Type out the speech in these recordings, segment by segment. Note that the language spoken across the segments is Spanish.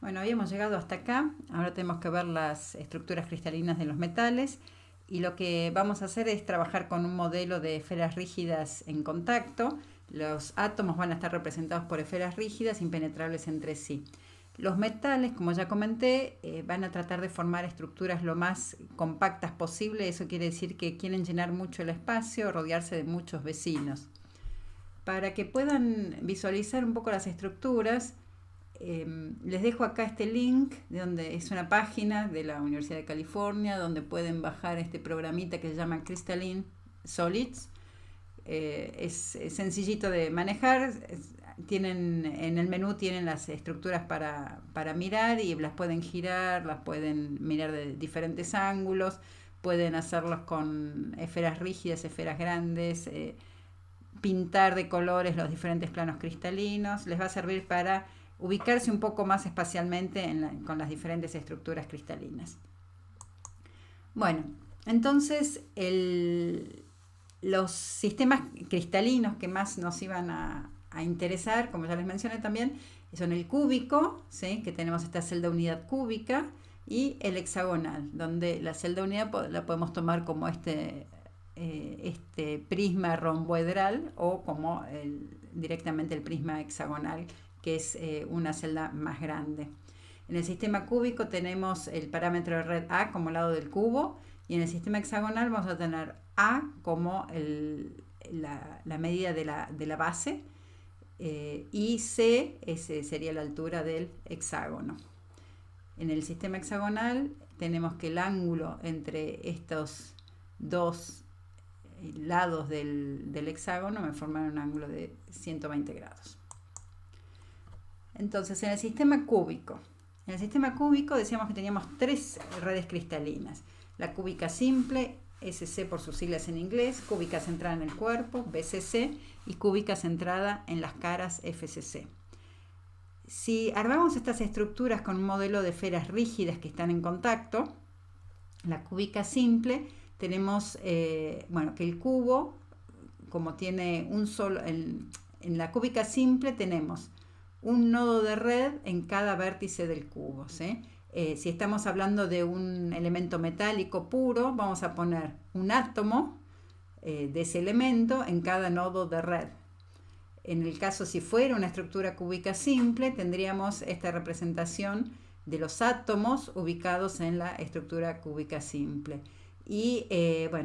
Bueno, habíamos llegado hasta acá, ahora tenemos que ver las estructuras cristalinas de los metales y lo que vamos a hacer es trabajar con un modelo de esferas rígidas en contacto. Los átomos van a estar representados por esferas rígidas impenetrables entre sí. Los metales, como ya comenté, van a tratar de formar estructuras lo más compactas posible. Eso quiere decir que quieren llenar mucho el espacio, rodearse de muchos vecinos. Para que puedan visualizar un poco las estructuras, les dejo acá este link, de donde es una página de la Universidad de California, donde pueden bajar este programita que se llama Crystalline Solids. Es sencillito de manejar. Tienen en el menú tienen las estructuras para mirar y las pueden girar, las pueden mirar de diferentes ángulos, pueden hacerlos con esferas rígidas, esferas grandes, pintar de colores los diferentes planos cristalinos. Les va a servir para ubicarse un poco más espacialmente con las diferentes estructuras cristalinas. Bueno, entonces los sistemas cristalinos que más nos iban a interesar, como ya les mencioné también, son el cúbico, ¿sí? Que tenemos esta celda unidad cúbica, y el hexagonal, donde la celda unidad la podemos tomar como este prisma romboedral o como directamente el prisma hexagonal, que es una celda más grande. En el sistema cúbico tenemos el parámetro de red A como lado del cubo, y en el sistema hexagonal vamos a tener A como la medida de la base, y C sería la altura del hexágono. En el sistema hexagonal tenemos que el ángulo entre estos dos lados del hexágono me forman un ángulo de 120 grados. Entonces, en el sistema cúbico decíamos que teníamos tres redes cristalinas: la cúbica simple, SC por sus siglas en inglés, cúbica centrada en el cuerpo, BCC, y cúbica centrada en las caras, FCC. Si armamos estas estructuras con un modelo de esferas rígidas que están en contacto, la cúbica simple, tenemos que el cubo, como tiene un solo, en la cúbica simple tenemos un nodo de red en cada vértice del cubo, ¿sí? Si estamos hablando de un elemento metálico puro, vamos a poner un átomo de ese elemento en cada nodo de red. En el caso, si fuera una estructura cúbica simple, tendríamos esta representación de los átomos ubicados en la estructura cúbica simple. Y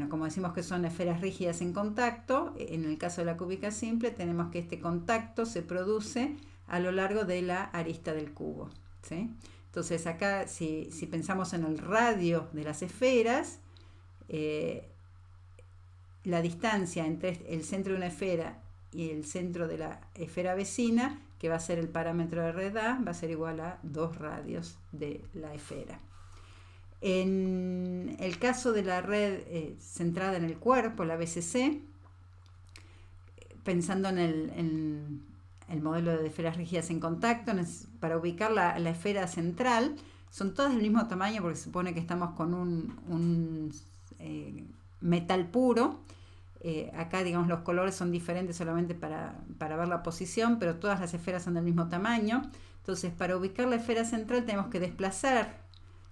como decimos que son esferas rígidas en contacto, en el caso de la cúbica simple tenemos que este contacto se produce a lo largo de la arista del cubo, ¿sí? Entonces acá, si pensamos en el radio de las esferas, la distancia entre el centro de una esfera y el centro de la esfera vecina, que va a ser el parámetro de red A, va a ser igual a 2 radios de la esfera. En el caso de la red centrada en el cuerpo, la BCC, pensando en el modelo de esferas rígidas en contacto, para ubicar la esfera central, son todas del mismo tamaño porque se supone que estamos con un metal puro. Acá, digamos, los colores son diferentes solamente para ver la posición, pero todas las esferas son del mismo tamaño. Entonces, para ubicar la esfera central tenemos que desplazar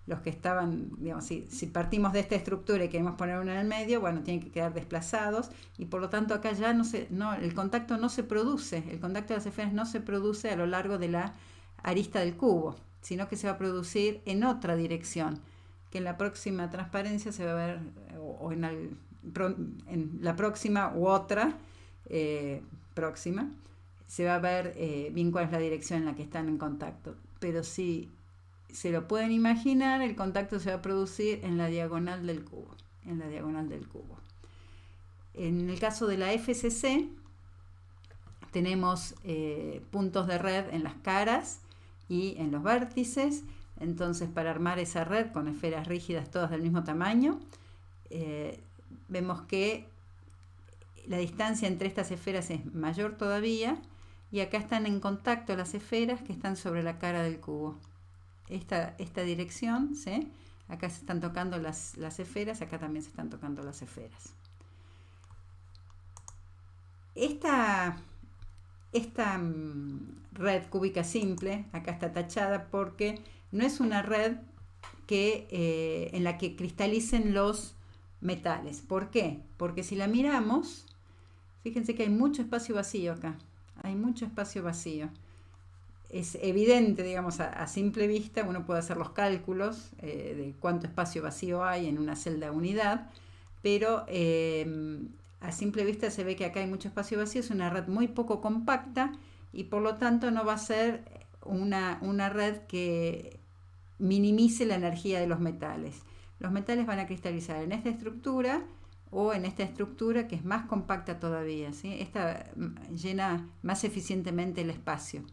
los que estaban, digamos, si partimos de esta estructura y queremos poner una en el medio, bueno, tienen que quedar desplazados, y por lo tanto acá ya el contacto no se produce, el contacto de las esferas no se produce a lo largo de la arista del cubo, sino que se va a producir en otra dirección, que en la próxima transparencia se va a ver, o en la próxima u otra próxima, se va a ver bien cuál es la dirección en la que están en contacto. Pero si se lo pueden imaginar, el contacto se va a producir en la diagonal del cubo, En el caso de la FCC, tenemos puntos de red en las caras y en los vértices. Entonces, para armar esa red con esferas rígidas todas del mismo tamaño, vemos que la distancia entre estas esferas es mayor todavía, y acá están en contacto las esferas que están sobre la cara del cubo. Esta dirección, ¿sí? Acá se están tocando las esferas, acá también se están tocando las esferas. esta red cúbica simple, acá está tachada porque no es una red en la que cristalicen los metales. ¿Por qué? Porque si la miramos, fíjense que hay mucho espacio vacío acá. Hay mucho espacio vacío. Es evidente, digamos, a simple vista, uno puede hacer los cálculos de cuánto espacio vacío hay en una celda unidad, pero a simple vista se ve que acá hay mucho espacio vacío, es una red muy poco compacta y por lo tanto no va a ser una red que minimice la energía de los metales. Los metales van a cristalizar en esta estructura o en esta estructura que es más compacta todavía, ¿sí? Esta llena más eficientemente el espacio.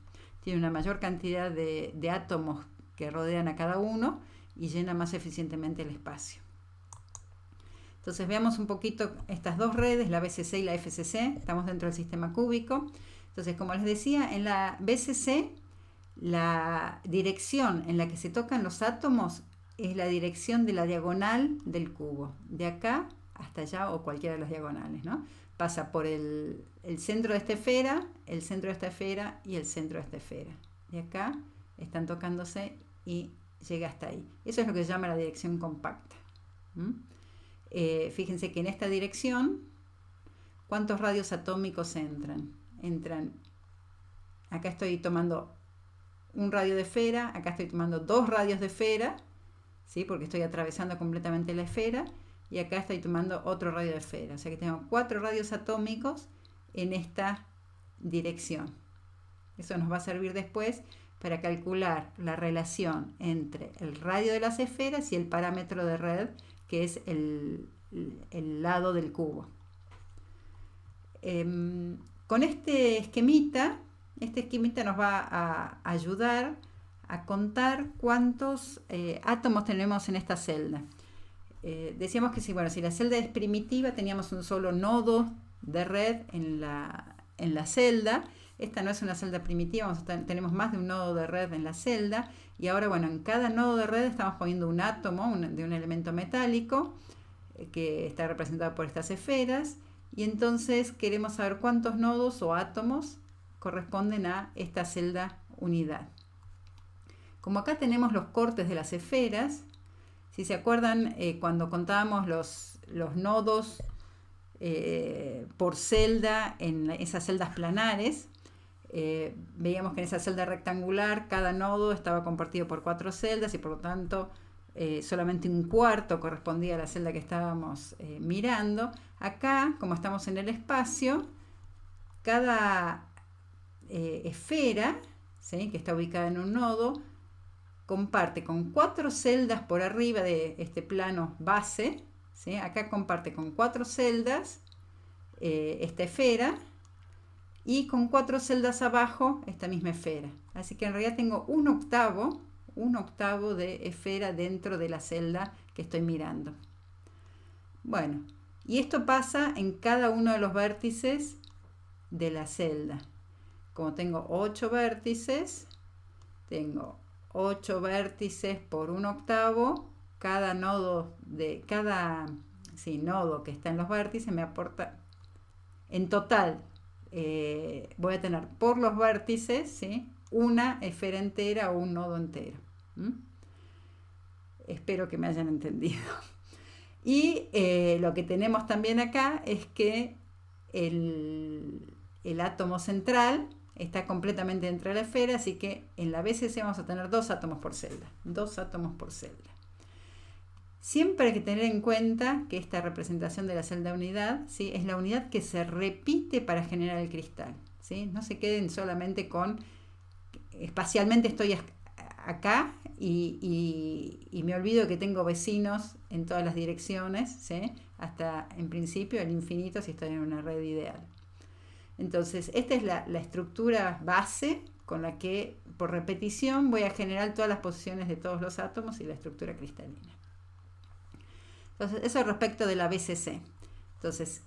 Tiene una mayor cantidad de átomos que rodean a cada uno y llena más eficientemente el espacio. Entonces veamos un poquito estas dos redes, la BCC y la FCC. Estamos dentro del sistema cúbico. Entonces, como les decía, en la BCC la dirección en la que se tocan los átomos es la dirección de la diagonal del cubo, de acá hasta allá o cualquiera de las diagonales, ¿no? Pasa por el centro de esta esfera, el centro de esta esfera y el centro de esta esfera. De acá están tocándose y llega hasta ahí. Eso es lo que se llama la dirección compacta. Fíjense que en esta dirección, ¿cuántos radios atómicos entran? Acá estoy tomando un radio de esfera, acá estoy tomando dos radios de esfera, ¿sí? Porque estoy atravesando completamente la esfera, y acá estoy tomando otro radio de esfera. O sea que tengo 4 radios atómicos en esta dirección. Eso nos va a servir después para calcular la relación entre el radio de las esferas y el parámetro de red, que es el lado del cubo. Con este esquemita nos va a ayudar a contar cuántos átomos tenemos en esta celda. Decíamos que si la celda es primitiva, teníamos un solo nodo de red en la celda. Esta no es una celda primitiva, tenemos más de un nodo de red en la celda. Y ahora, en cada nodo de red estamos poniendo un átomo de un elemento metálico que está representado por estas esferas. Y entonces queremos saber cuántos nodos o átomos corresponden a esta celda unidad. Como acá tenemos los cortes de las esferas, si se acuerdan, cuando contábamos los nodos por celda en esas celdas planares, veíamos que en esa celda rectangular cada nodo estaba compartido por 4 celdas y por lo tanto solamente un cuarto correspondía a la celda que estábamos mirando. Acá, como estamos en el espacio, cada esfera, ¿sí?, que está ubicada en un nodo, comparte con 4 celdas por arriba de este plano base, ¿sí? Acá comparte con 4 celdas esta esfera y con 4 celdas abajo esta misma esfera. Así que en realidad tengo un octavo de esfera dentro de la celda que estoy mirando. Bueno, y esto pasa en cada uno de los vértices de la celda. Como tengo 8 vértices, tengo 8 vértices por un octavo. Cada nodo nodo que está en los vértices me aporta, en total voy a tener por los vértices, ¿sí?, una esfera entera o un nodo entero. Espero que me hayan entendido. Y lo que tenemos también acá es que el átomo central está completamente dentro de la esfera, así que en la BCC vamos a tener 2 átomos por celda. 2 átomos por celda. Siempre hay que tener en cuenta que esta representación de la celda unidad, ¿sí?, es la unidad que se repite para generar el cristal, ¿sí? No se queden solamente con espacialmente estoy acá y me olvido que tengo vecinos en todas las direcciones, ¿sí?, hasta en principio el infinito si estoy en una red ideal. Entonces, esta es la estructura base con la que por repetición voy a generar todas las posiciones de todos los átomos y la estructura cristalina. Entonces, eso respecto de la BCC. Entonces,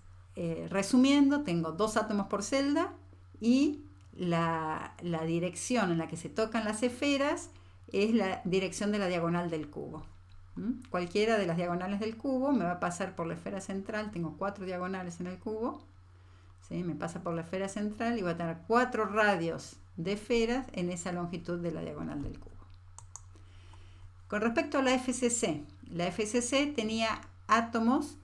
resumiendo, tengo 2 átomos por celda y la dirección en la que se tocan las esferas es la dirección de la diagonal del cubo. Cualquiera de las diagonales del cubo me va a pasar por la esfera central. Tengo 4 diagonales en el cubo, ¿sí? Me pasa por la esfera central y voy a tener 4 radios de esferas en esa longitud de la diagonal del cubo. Con respecto a la FCC tenía átomos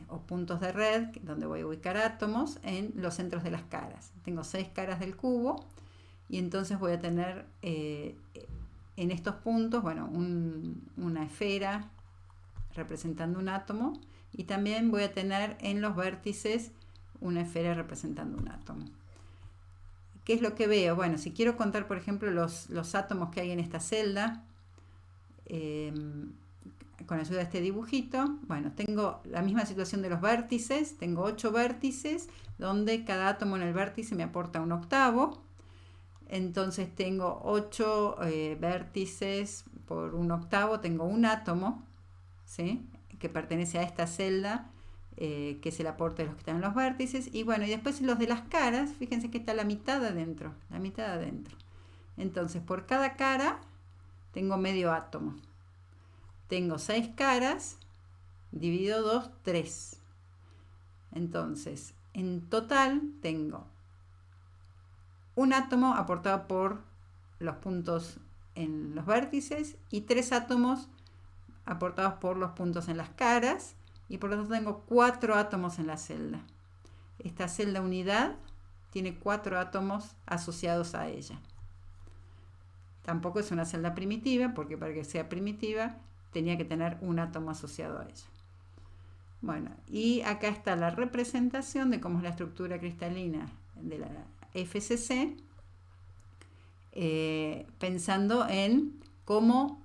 o puntos de red, donde voy a ubicar átomos en los centros de las caras. Tengo 6 caras del cubo y entonces voy a tener en estos puntos, bueno, una esfera representando un átomo, y también voy a tener en los vértices una esfera representando un átomo. ¿Qué es lo que veo? Bueno, si quiero contar, por ejemplo, los átomos que hay en esta celda, con ayuda de este dibujito, bueno, tengo la misma situación de los vértices, tengo 8 vértices, donde cada átomo en el vértice me aporta un octavo. Entonces tengo 8 vértices por un octavo, tengo un átomo, ¿sí? Que pertenece a esta celda, que es el aporte de los que están en los vértices. Y bueno, y después los de las caras, fíjense que está la mitad adentro, Entonces por cada cara tengo medio átomo. Tengo 6 caras, dividido 2, 3. Entonces, en total tengo un átomo aportado por los puntos en los vértices y 3 átomos aportados por los puntos en las caras, y por lo tanto tengo 4 átomos en la celda. Esta celda unidad tiene 4 átomos asociados a ella. Tampoco es una celda primitiva, porque para que sea primitiva tenía que tener un átomo asociado a ella. Bueno, y acá está la representación de cómo es la estructura cristalina de la FCC, pensando en cómo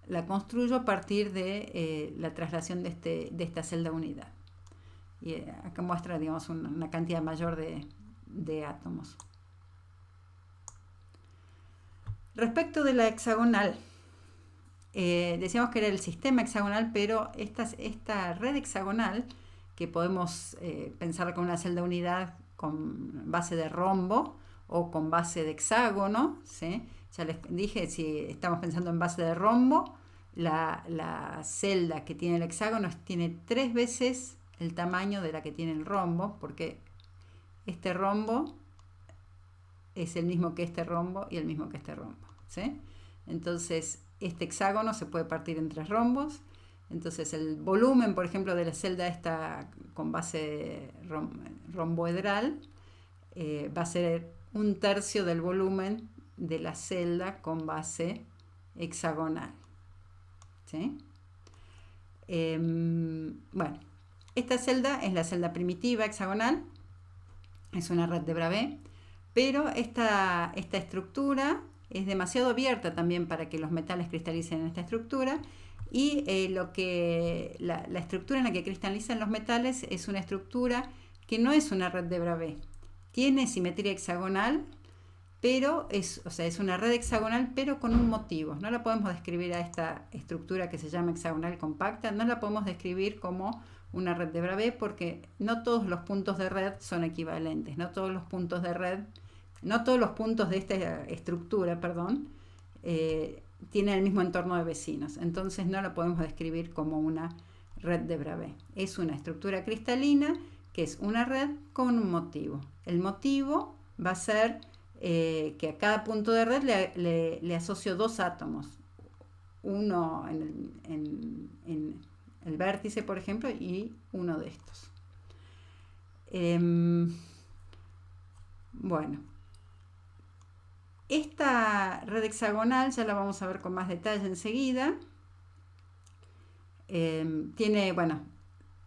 la construyo a partir de la traslación de esta celda unidad. Y acá muestra, digamos, una cantidad mayor de átomos. Respecto de la hexagonal, decíamos que era el sistema hexagonal, pero esta red hexagonal, que podemos pensar con una celda unidad con base de rombo o con base de hexágono, ¿sí? Ya les dije, si estamos pensando en base de rombo, la celda que tiene el hexágono tiene 3 veces el tamaño de la que tiene el rombo, porque este rombo es el mismo que este rombo y el mismo que este rombo, ¿sí? Entonces, este hexágono se puede partir en 3 rombos. Entonces, el volumen, por ejemplo, de la celda esta con base romboedral va a ser 1/3 del volumen de la celda con base hexagonal, ¿sí? Bueno, esta celda es la celda primitiva hexagonal, es una red de Bravais, pero esta estructura es demasiado abierta también para que los metales cristalicen en esta estructura, y la estructura en la que cristalizan los metales es una estructura que no es una red de Bravais. Tiene simetría hexagonal, pero es una red hexagonal, pero con un motivo. No la podemos describir a esta estructura que se llama hexagonal compacta, no la podemos describir como una red de Bravais, porque no todos los puntos de red son equivalentes, no todos los puntos de esta estructura, tienen el mismo entorno de vecinos. Entonces no la podemos describir como una red de Bravais. Es una estructura cristalina que es una red con un motivo. El motivo va a ser que a cada punto de red le asocio 2 átomos. Uno en el vértice, por ejemplo, y uno de estos. Bueno, esta red hexagonal ya la vamos a ver con más detalle enseguida.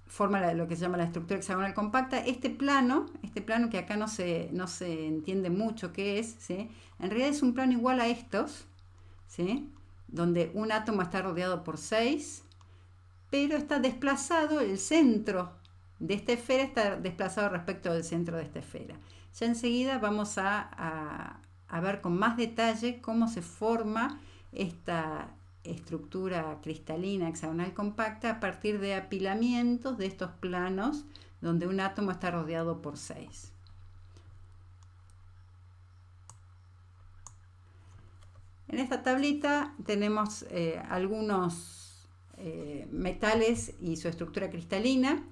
Forma lo que se llama la estructura hexagonal compacta. Este plano que acá no se entiende mucho qué es, ¿sí? En realidad es un plano igual a estos, ¿sí? Donde un átomo está rodeado por 6, pero está desplazado, el centro de esta esfera está desplazado respecto del centro de esta esfera. Ya enseguida vamos a ver con más detalle cómo se forma esta estructura cristalina hexagonal compacta a partir de apilamientos de estos planos donde un átomo está rodeado por 6. En esta tablita tenemos algunos metales y su estructura cristalina,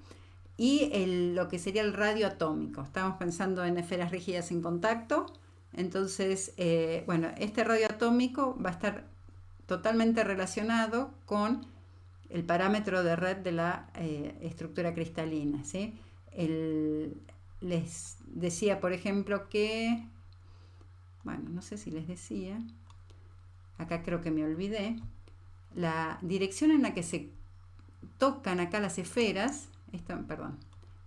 y lo que sería el radio atómico. Estamos pensando en esferas rígidas sin contacto. Entonces, bueno, este radio atómico va a estar totalmente relacionado con el parámetro de red de la estructura cristalina, ¿sí? Les decía, por ejemplo, que, bueno, no sé si les decía, acá creo que me olvidé, la dirección en la que se tocan acá las esferas,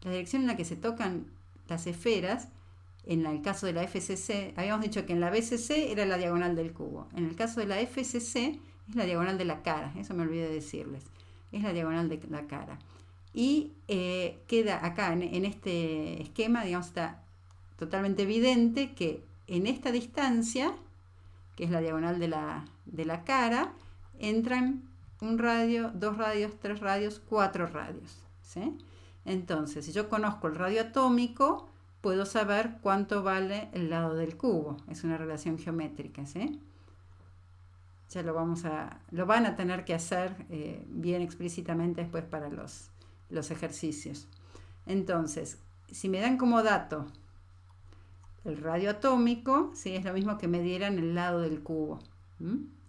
la dirección en la que se tocan las esferas, en el caso de la FCC, habíamos dicho que en la BCC era la diagonal del cubo, en el caso de la FCC es la diagonal de la cara, eso me olvidé de decirles, es la diagonal de la cara. Y queda acá en este esquema, digamos, está totalmente evidente que en esta distancia, que es la diagonal de la cara, entran un radio, 2 radios, 3 radios, 4 radios, ¿sí? Entonces, si yo conozco el radio atómico, puedo saber cuánto vale el lado del cubo. Es una relación geométrica, ¿sí? Ya lo van a tener que hacer bien explícitamente después para los ejercicios. Entonces, si me dan como dato el radio atómico, ¿sí? Es lo mismo que me dieran el lado del cubo,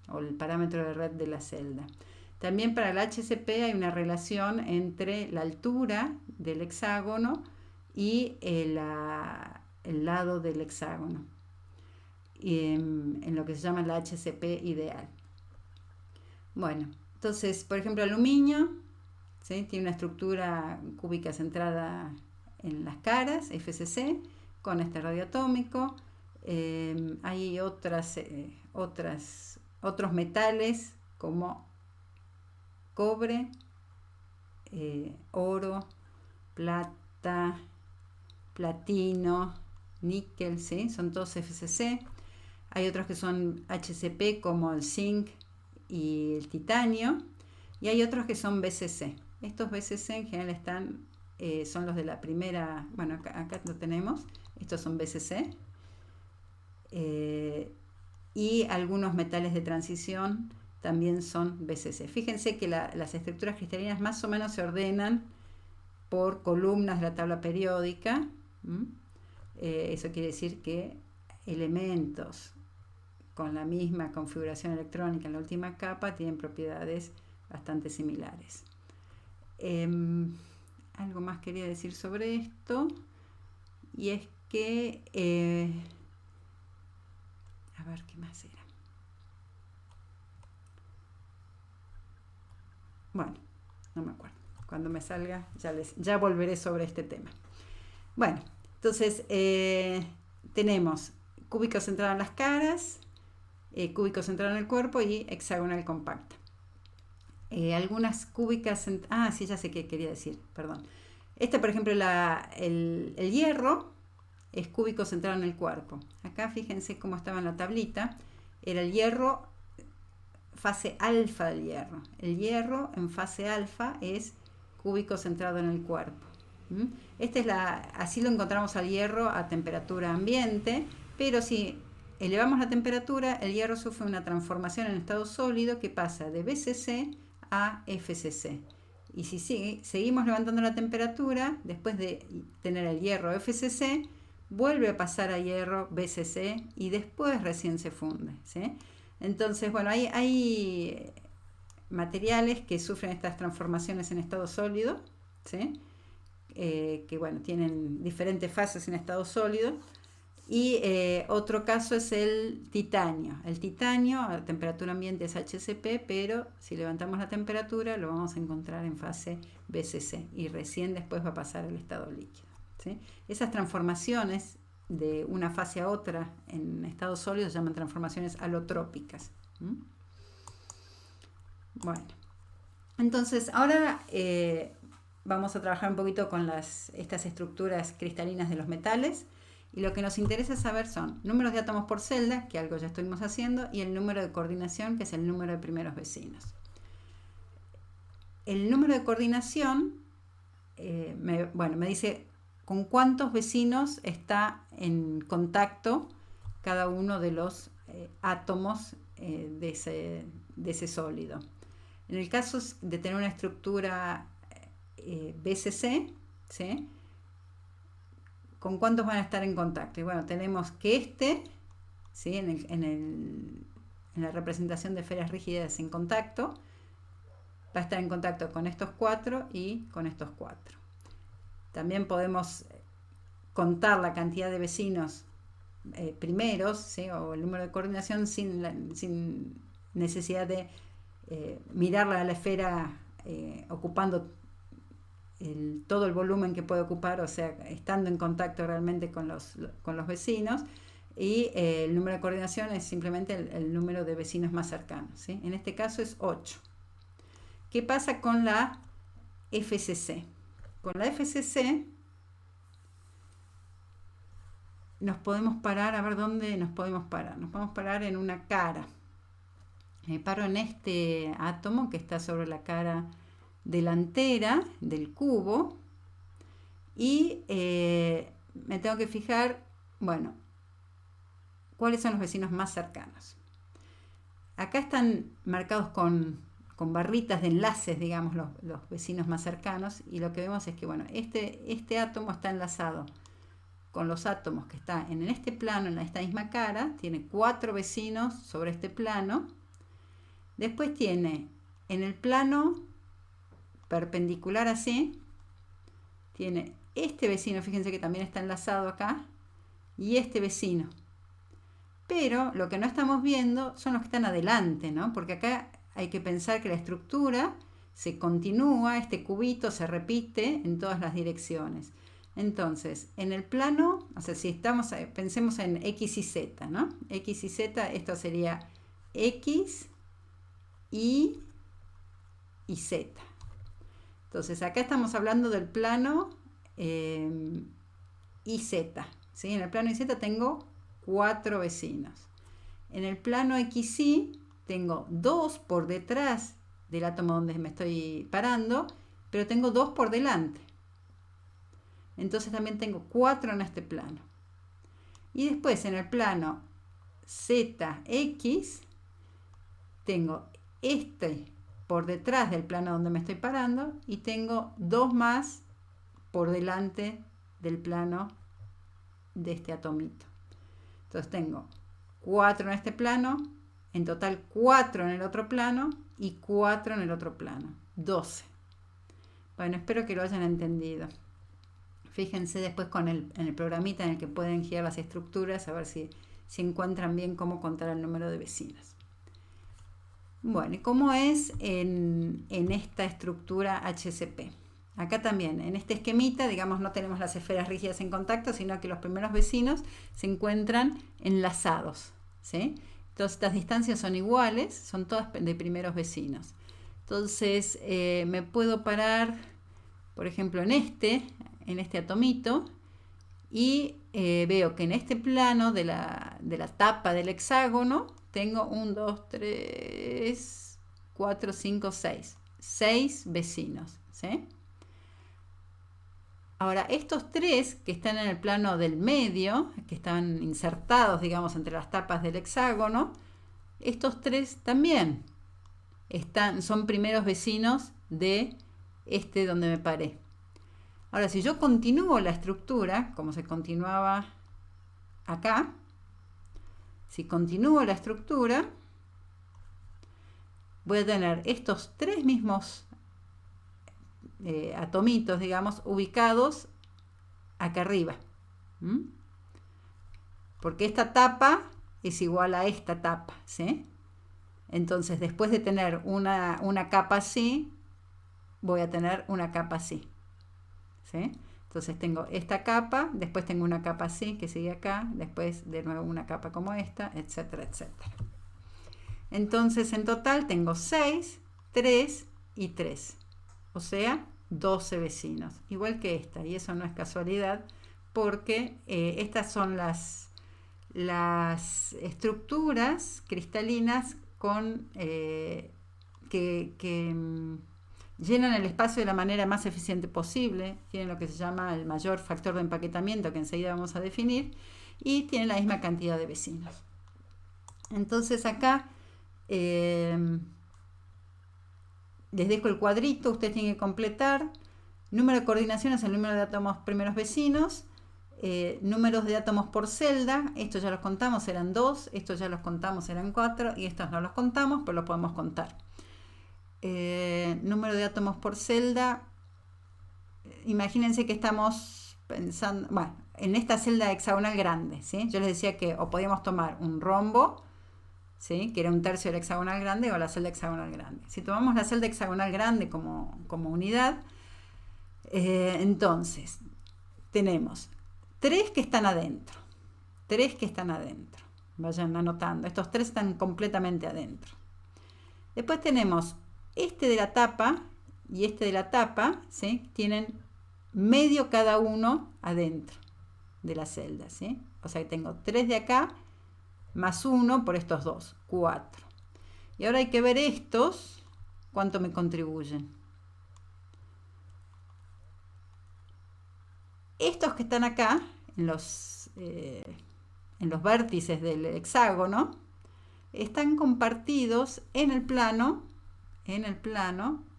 o el parámetro de red de la celda. También para el HCP hay una relación entre la altura del hexágono y el lado del hexágono, y en lo que se llama la HCP ideal. Bueno, entonces, por ejemplo, aluminio, ¿sí? Tiene una estructura cúbica centrada en las caras, FCC, con este radio atómico. Hay otros metales como cobre, oro, plata, platino, níquel, ¿sí? Son todos FCC. Hay otros que son HCP como el zinc y el titanio, y hay otros que son BCC. Estos BCC en general son los de la primera, bueno, acá lo tenemos, estos son BCC, y algunos metales de transición también son BCC. Fíjense que las estructuras cristalinas más o menos se ordenan por columnas de la tabla periódica. Eso quiere decir que elementos con la misma configuración electrónica en la última capa tienen propiedades bastante similares. Algo más quería decir sobre esto, y es que a ver qué más era. Bueno, no me acuerdo. Cuando me salga ya volveré sobre este tema. Bueno, entonces tenemos cúbico centrado en las caras, cúbico centrado en el cuerpo y hexagonal compacta. Algunas cúbicas, sí, ya sé qué quería decir, perdón. Por ejemplo, el hierro es cúbico centrado en el cuerpo. Acá fíjense cómo estaba en la tablita. Era el hierro, fase alfa del hierro. El hierro en fase alfa es cúbico centrado en el cuerpo. Así lo encontramos al hierro a temperatura ambiente, pero si elevamos la temperatura, el hierro sufre una transformación en estado sólido que pasa de BCC a FCC. Y si seguimos levantando la temperatura, después de tener el hierro FCC, vuelve a pasar a hierro BCC y después recién se funde, ¿sí? Entonces, bueno, hay materiales que sufren estas transformaciones en estado sólido, ¿sí? Que bueno, tienen diferentes fases en estado sólido. Y otro caso es el titanio. El titanio a temperatura ambiente es HCP, pero si levantamos la temperatura lo vamos a encontrar en fase BCC y recién después va a pasar al estado líquido, ¿sí? Esas transformaciones de una fase a otra en estado sólido se llaman transformaciones alotrópicas. Bueno, entonces ahora vamos a trabajar un poquito con estas estructuras cristalinas de los metales. Y lo que nos interesa saber son números de átomos por celda, que algo ya estuvimos haciendo, y el número de coordinación, que es el número de primeros vecinos. El número de coordinación, me dice con cuántos vecinos está en contacto cada uno de los átomos de ese sólido. En el caso de tener una estructura BCC, ¿sí? ¿Con cuántos van a estar en contacto? Y bueno, tenemos que ¿sí? En la representación de esferas rígidas en contacto, va a estar en contacto con estos 4 y con estos 4. También podemos contar la cantidad de vecinos primeros, ¿sí? O el número de coordinación sin necesidad de mirarla a la esfera ocupando todo el volumen que puede ocupar, o sea, estando en contacto realmente con los vecinos. Y el número de coordinación es simplemente el número de vecinos más cercanos, ¿sí? En este caso es 8. ¿Qué pasa con la FCC? Con la FCC nos podemos parar, a ver dónde nos podemos parar. Nos podemos parar en una cara. Me paro en este átomo que está sobre la cara delantera del cubo y me tengo que fijar, bueno, cuáles son los vecinos más cercanos. Acá están marcados con barritas de enlaces, digamos, los vecinos más cercanos, y lo que vemos es que, bueno, este átomo está enlazado con los átomos que están en este plano, en esta misma cara, tiene 4 vecinos sobre este plano. Después tiene en el plano perpendicular así, tiene este vecino, fíjense que también está enlazado acá, y este vecino. Pero lo que no estamos viendo son los que están adelante, ¿no? Porque acá hay que pensar que la estructura se continúa, este cubito se repite en todas las direcciones. Entonces, en el plano, o sea, si estamos, pensemos en X y Z, ¿no? X y Z, esto sería X, Y y Z. Entonces, acá estamos hablando del plano IZ, ¿sí? En el plano IZ tengo 4 vecinos. En el plano XY tengo 2 por detrás del átomo donde me estoy parando, pero tengo 2 por delante. Entonces también tengo 4 en este plano. Y después en el plano ZX tengo este por detrás del plano donde me estoy parando y tengo 2 más por delante del plano de este atomito. Entonces tengo 4 en este plano, en total 4 en el otro plano y 4 en el otro plano, 12. Bueno, espero que lo hayan entendido. Fíjense después en el programita en el que pueden girar las estructuras, a ver si encuentran bien cómo contar el número de vecinos. Bueno, ¿y cómo es en esta estructura HCP? Acá también, en este esquemita, digamos, no tenemos las esferas rígidas en contacto, sino que los primeros vecinos se encuentran enlazados, ¿sí? Entonces, estas distancias son iguales, son todas de primeros vecinos. Entonces, me puedo parar, por ejemplo, en este atomito, y veo que en este plano de la tapa del hexágono tengo 1, 2, 3, 4, 5, 6. 6 vecinos, ¿sí? Ahora, estos 3 que están en el plano del medio, que están insertados, digamos, entre las tapas del hexágono, estos 3 también son primeros vecinos de este donde me paré. Ahora, si yo continúo la estructura, como se continuaba acá, si continúo la estructura, voy a tener estos 3 mismos atomitos, digamos, ubicados acá arriba. Porque esta tapa es igual a esta tapa, ¿sí? Entonces, después de tener una capa así, voy a tener una capa así, ¿sí? Entonces tengo esta capa, después tengo una capa así que sigue acá, después de nuevo una capa como esta, etcétera, etcétera. Entonces en total tengo 6, 3 y 3, o sea, 12 vecinos, igual que esta, y eso no es casualidad, porque estas son las estructuras cristalinas que llenan el espacio de la manera más eficiente posible, tienen lo que se llama el mayor factor de empaquetamiento, que enseguida vamos a definir, y tienen la misma cantidad de vecinos. Entonces acá les dejo el cuadrito, ustedes tienen que completar Número de coordinación es el número de átomos primeros vecinos. Números de átomos por celda, estos ya los contamos, eran 2, estos ya los contamos, eran 4, y estos no los contamos, pero los podemos contar. Número de átomos por celda, imagínense que estamos pensando, bueno, en esta celda hexagonal grande, ¿sí? Yo les decía que o podíamos tomar un rombo, ¿sí? Que era un tercio del hexagonal grande, o la celda hexagonal grande. Si tomamos la celda hexagonal grande como unidad, entonces tenemos 3 que están adentro. 3 que están adentro. Vayan anotando. Estos 3 están completamente adentro. Después tenemos este de la tapa y este de la tapa, ¿sí? Tienen medio cada uno adentro de la celda, ¿sí? O sea que tengo 3 de acá más 1 por estos 2, 4. Y ahora hay que ver estos, cuánto me contribuyen. Estos que están acá, en los vértices del hexágono, están compartidos en el plano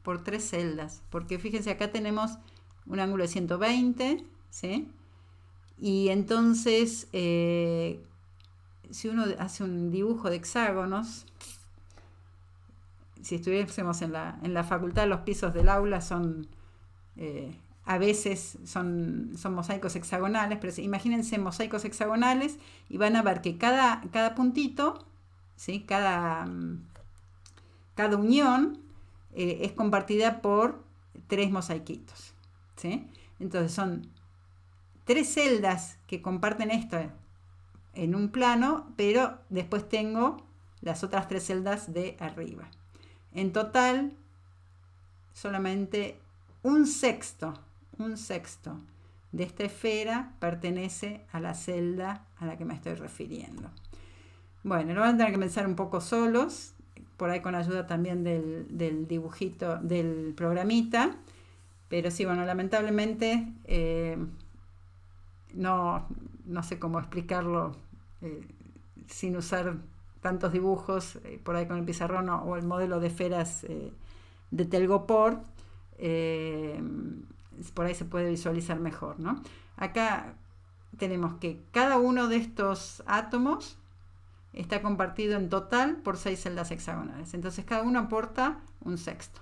por 3 celdas, porque fíjense, acá tenemos un ángulo de 120, ¿sí? Y entonces, si uno hace un dibujo de hexágonos, si estuviésemos en la facultad, los pisos del aula son... a veces son mosaicos hexagonales, pero imagínense mosaicos hexagonales y van a ver que cada puntito, ¿sí? cada unión es compartida por 3 mosaiquitos, ¿sí? Entonces son 3 celdas que comparten esto en un plano, pero después tengo las otras 3 celdas de arriba. En total, solamente un sexto de esta esfera pertenece a la celda a la que me estoy refiriendo. Bueno, lo van a tener que pensar un poco solos, por ahí con ayuda también del dibujito, del programita, pero sí, bueno, lamentablemente no sé cómo explicarlo sin usar tantos dibujos, por ahí con el pizarrón o el modelo de esferas de Telgopor. Por ahí se puede visualizar mejor, ¿no? Acá tenemos que cada uno de estos átomos está compartido en total por 6 celdas hexagonales. Entonces cada uno aporta un sexto,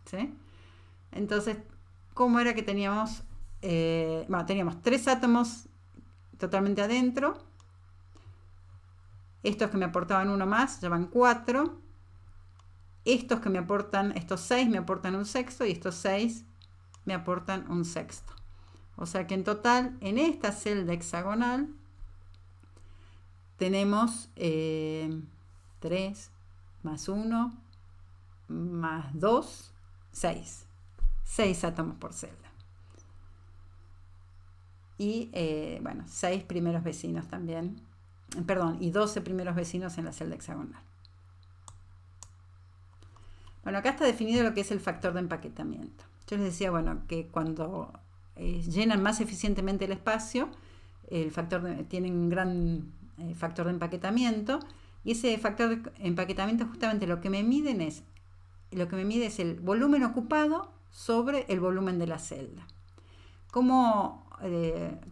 ¿sí? Entonces, ¿cómo era que teníamos? Teníamos 3 átomos totalmente adentro. Estos que me aportaban uno más, ya van 4. Estos 6 me aportan un sexto, y estos 6 me aportan un sexto. O sea que en total, en esta celda hexagonal, tenemos 3 más 1 más 2, 6. 6 átomos por celda. Y 6 primeros vecinos también. Y 12 primeros vecinos en la celda hexagonal. Bueno, acá está definido lo que es el factor de empaquetamiento. Yo les decía, que cuando llenan más eficientemente el espacio, tienen un gran factor de empaquetamiento, y ese factor de empaquetamiento justamente lo que me mide es el volumen ocupado sobre el volumen de la celda. ¿Cómo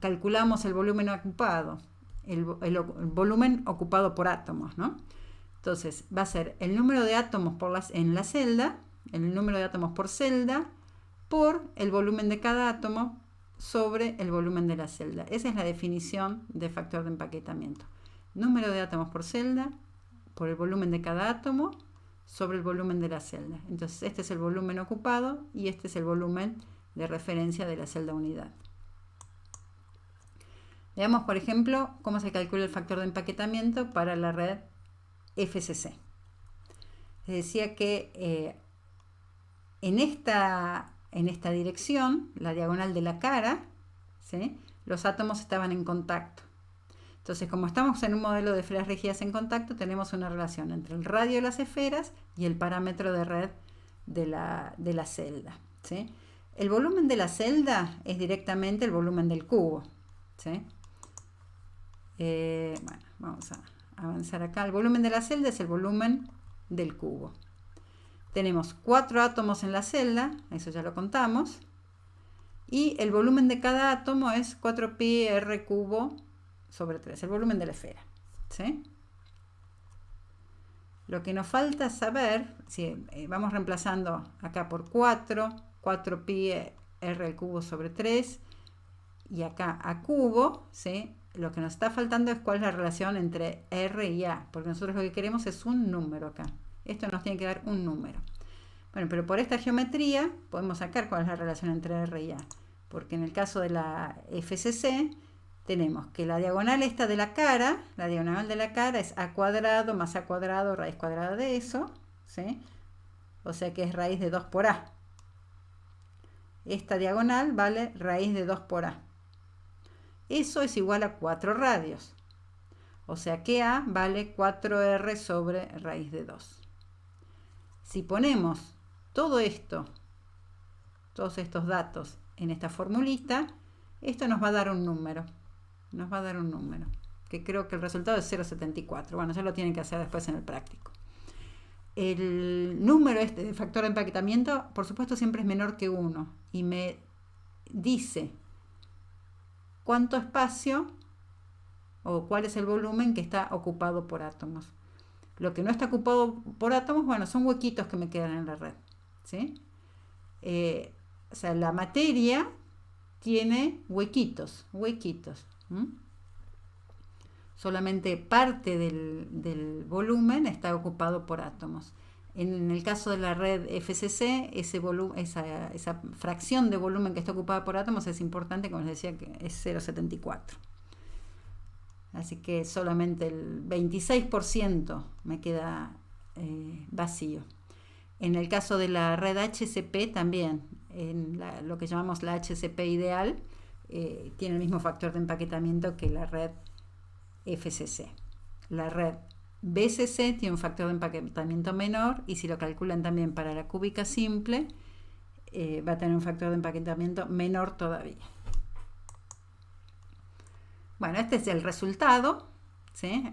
calculamos el volumen ocupado? El volumen ocupado por átomos, ¿no? Entonces va a ser el número de átomos en la celda, el número de átomos por celda, por el volumen de cada átomo sobre el volumen de la celda. Esa es la definición de factor de empaquetamiento. Número de átomos por celda por el volumen de cada átomo sobre el volumen de la celda. Entonces este es el volumen ocupado y este es el volumen de referencia de la celda unidad. Veamos, por ejemplo, cómo se calcula el factor de empaquetamiento para la red FCC. Les decía que en esta dirección, la diagonal de la cara, ¿sí?, los átomos estaban en contacto. Entonces, como estamos en un modelo de esferas rígidas en contacto, tenemos una relación entre el radio de las esferas y el parámetro de red de la celda, ¿sí? El volumen de la celda es directamente el volumen del cubo, ¿sí? Vamos a avanzar acá. El volumen de la celda es el volumen del cubo. Tenemos 4 átomos en la celda, eso ya lo contamos. Y el volumen de cada átomo es 4pi r cubo sobre 3, el volumen de la esfera. ¿Sí? Lo que nos falta saber, si vamos reemplazando acá por 4pi r al cubo sobre 3, y acá a cubo, ¿sí? Lo que nos está faltando es cuál es la relación entre r y a, porque nosotros lo que queremos es un número acá. Esto nos tiene que dar un número. Bueno, pero por esta geometría podemos sacar cuál es la relación entre r y a, porque en el caso de la FCC tenemos que la diagonal esta de la cara, la diagonal de la cara es a cuadrado más a cuadrado raíz cuadrada de eso, ¿sí? O sea que es raíz de 2 por a. Esta diagonal vale raíz de 2 por a. Eso es igual a 4 radios. O sea que a vale 4r sobre raíz de 2. Si ponemos todo esto, todos estos datos en esta formulita, esto nos va a dar un número. Nos va a dar un número, que creo que el resultado es 0,74. Bueno, ya lo tienen que hacer después en el práctico. El número este de factor de empaquetamiento, por supuesto, siempre es menor que 1 y me dice cuánto espacio o cuál es el volumen que está ocupado por átomos. Lo que no está ocupado por átomos, bueno, son huequitos que me quedan en la red, ¿sí? O sea, la materia tiene huequitos. Solamente parte del volumen está ocupado por átomos. En el caso de la red FCC, esa fracción de volumen que está ocupada por átomos es importante, como les decía, que es 0,74. Así que solamente el 26% me queda vacío. En el caso de la red HCP también, lo que llamamos la HCP ideal, tiene el mismo factor de empaquetamiento que la red FCC. La red BCC tiene un factor de empaquetamiento menor y si lo calculan también para la cúbica simple, va a tener un factor de empaquetamiento menor todavía. Bueno, este es el resultado, ¿sí?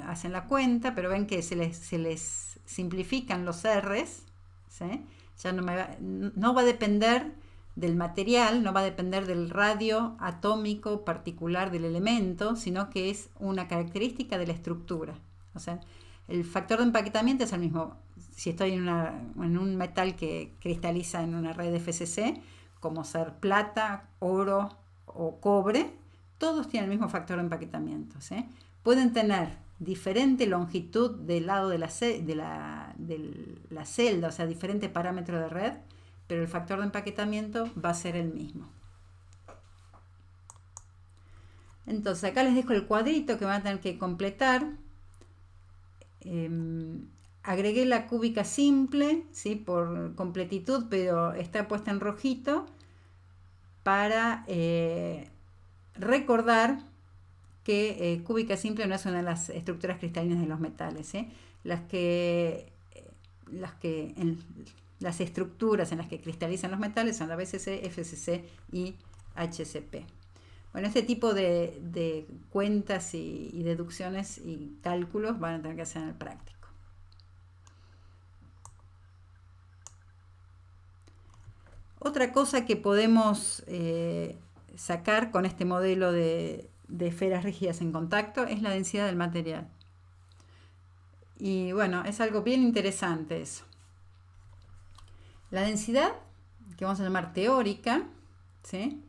Hacen la cuenta, pero ven que se les simplifican los R's, ¿sí? Ya no va a depender del material, no va a depender del radio atómico particular del elemento, sino que es una característica de la estructura. O sea, el factor de empaquetamiento es el mismo. Si estoy en un metal que cristaliza en una red FCC, como ser plata, oro o cobre, todos tienen el mismo factor de empaquetamiento, ¿sí? Pueden tener diferente longitud del lado de la celda, o sea, diferente parámetro de red, pero el factor de empaquetamiento va a ser el mismo. Entonces, acá les dejo el cuadrito que van a tener que completar. Agregué la cúbica simple, ¿sí? Por completitud, pero está puesta en rojito para recordar que cúbica simple no es una de las estructuras cristalinas de los metales, ¿eh? Las estructuras en las que cristalizan los metales son la BCC, FCC y HCP. Bueno, este tipo de cuentas y deducciones y cálculos van a tener que hacer en el práctico. Otra cosa que podemos sacar con este modelo de esferas rígidas en contacto es la densidad del material. Y bueno, es algo bien interesante eso. La densidad, que vamos a llamar teórica, ¿sí?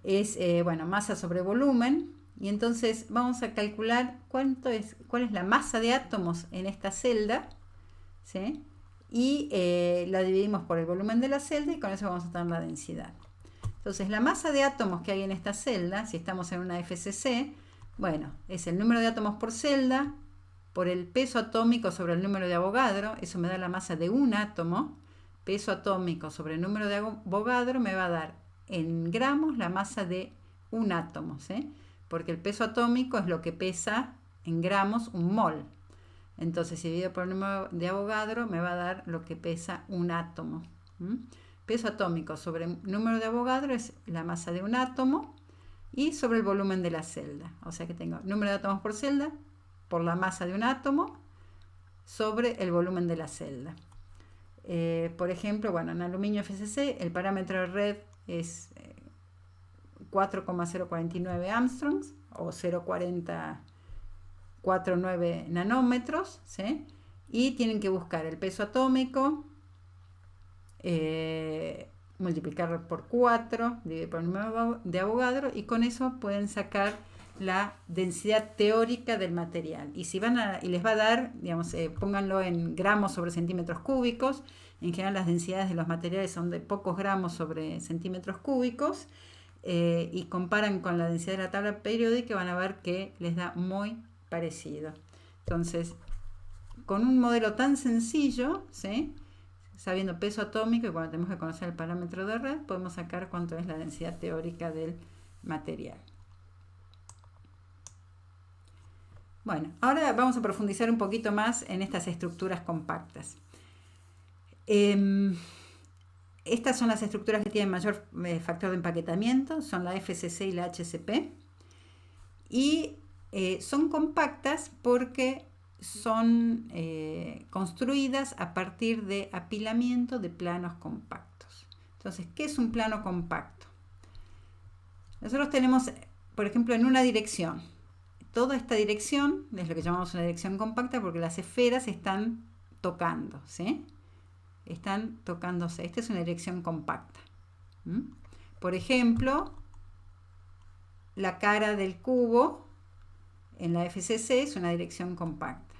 Es masa sobre volumen, y entonces vamos a calcular cuál es la masa de átomos en esta celda, ¿sí? Y la dividimos por el volumen de la celda y con eso vamos a tener la densidad. Entonces, la masa de átomos que hay en esta celda, si estamos en una FCC, bueno, es el número de átomos por celda por el peso atómico sobre el número de Avogadro. Eso me da la masa de un átomo. Peso atómico sobre el número de Avogadro me va a dar en gramos la masa de un átomo, ¿sí? Porque el peso atómico es lo que pesa en gramos un mol. Entonces, si divido por el número de Avogadro, me va a dar lo que pesa un átomo. Peso atómico sobre el número de Avogadro es la masa de un átomo y sobre el volumen de la celda. O sea que tengo número de átomos por celda por la masa de un átomo sobre el volumen de la celda. Por ejemplo, en aluminio FCC el parámetro de red es 4,049 Armstrongs o 0,4049 nanómetros, ¿sí? Y tienen que buscar el peso atómico, multiplicarlo por 4, dividir por el número de Avogadro, y con eso pueden sacar la densidad teórica del material. Y si y les va a dar, digamos, pónganlo en gramos sobre centímetros cúbicos. En general las densidades de los materiales son de pocos gramos sobre centímetros cúbicos, y comparan con la densidad de la tabla periódica, van a ver que les da muy parecido. Entonces, con un modelo tan sencillo, ¿sí?, sabiendo peso atómico y cuando tenemos que conocer el parámetro de red, podemos sacar cuánto es la densidad teórica del material. Bueno, ahora vamos a profundizar un poquito más en estas estructuras compactas. Estas son las estructuras que tienen mayor factor de empaquetamiento, son la FCC y la HCP. Y son compactas porque son construidas a partir de apilamiento de planos compactos. Entonces, ¿qué es un plano compacto? Nosotros tenemos, por ejemplo, en una dirección. Toda esta dirección es lo que llamamos una dirección compacta porque las esferas están tocando, ¿sí? Están tocándose. Esta es una dirección compacta. Por ejemplo, la cara del cubo en la FCC es una dirección compacta.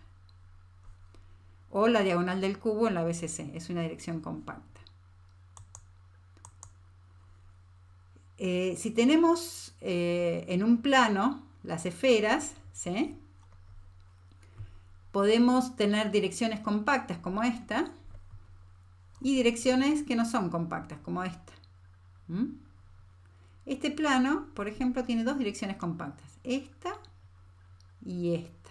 O la diagonal del cubo en la BCC es una dirección compacta. Si tenemos en un plano las esferas, ¿sí?, podemos tener direcciones compactas como esta y direcciones que no son compactas como esta. Este plano, por ejemplo, tiene dos direcciones compactas, esta y esta.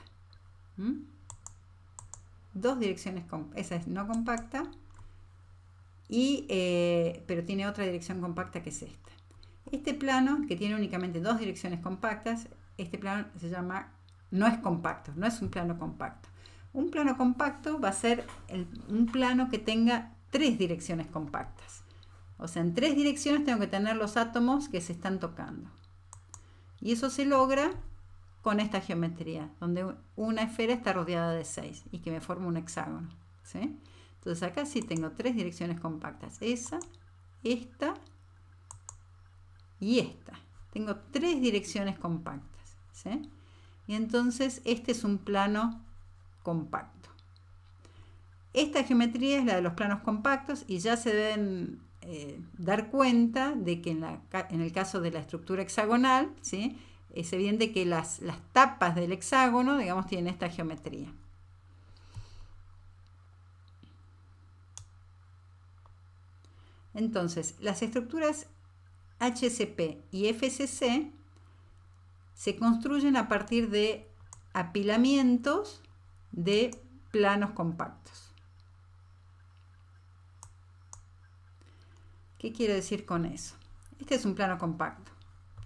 Dos direcciones, esa es no compacta, pero tiene otra dirección compacta que es esta. Este plano, que tiene únicamente dos direcciones compactas, este plano se llama, no es compacto, no es un plano compacto. Un plano compacto va a ser un plano que tenga tres direcciones compactas. O sea, en tres direcciones tengo que tener los átomos que se están tocando. Y eso se logra con esta geometría, donde una esfera está rodeada de 6 y que me forma un hexágono, ¿sí? Entonces acá sí tengo tres direcciones compactas, esa, esta y esta. Tengo tres direcciones compactas, ¿sí? Y entonces este es un plano compacto. Esta geometría es la de los planos compactos y ya se deben dar cuenta de que en el caso de la estructura hexagonal, ¿sí?, es evidente que las tapas del hexágono, digamos, tienen esta geometría. Entonces, las estructuras HCP y FCC se construyen a partir de apilamientos de planos compactos. ¿Qué quiero decir con eso? Este es un plano compacto,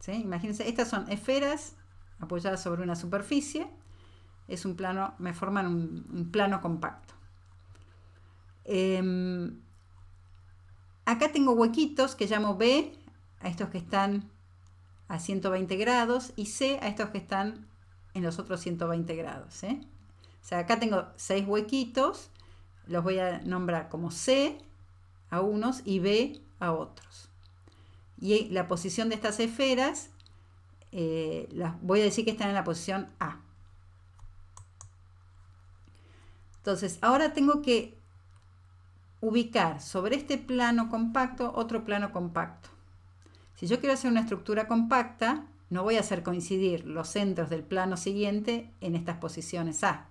¿sí? Imagínense, estas son esferas apoyadas sobre una superficie. Es un plano, me forman un plano compacto. Acá tengo huequitos que llamo B a estos que están a 120 grados y C a estos que están en los otros 120 grados, ¿sí? O sea, acá tengo 6 huequitos, los voy a nombrar como C a unos y B a otros. Y la posición de estas esferas, las voy a decir que están en la posición A. Entonces, ahora tengo que ubicar sobre este plano compacto otro plano compacto. Si yo quiero hacer una estructura compacta, no voy a hacer coincidir los centros del plano siguiente en estas posiciones A.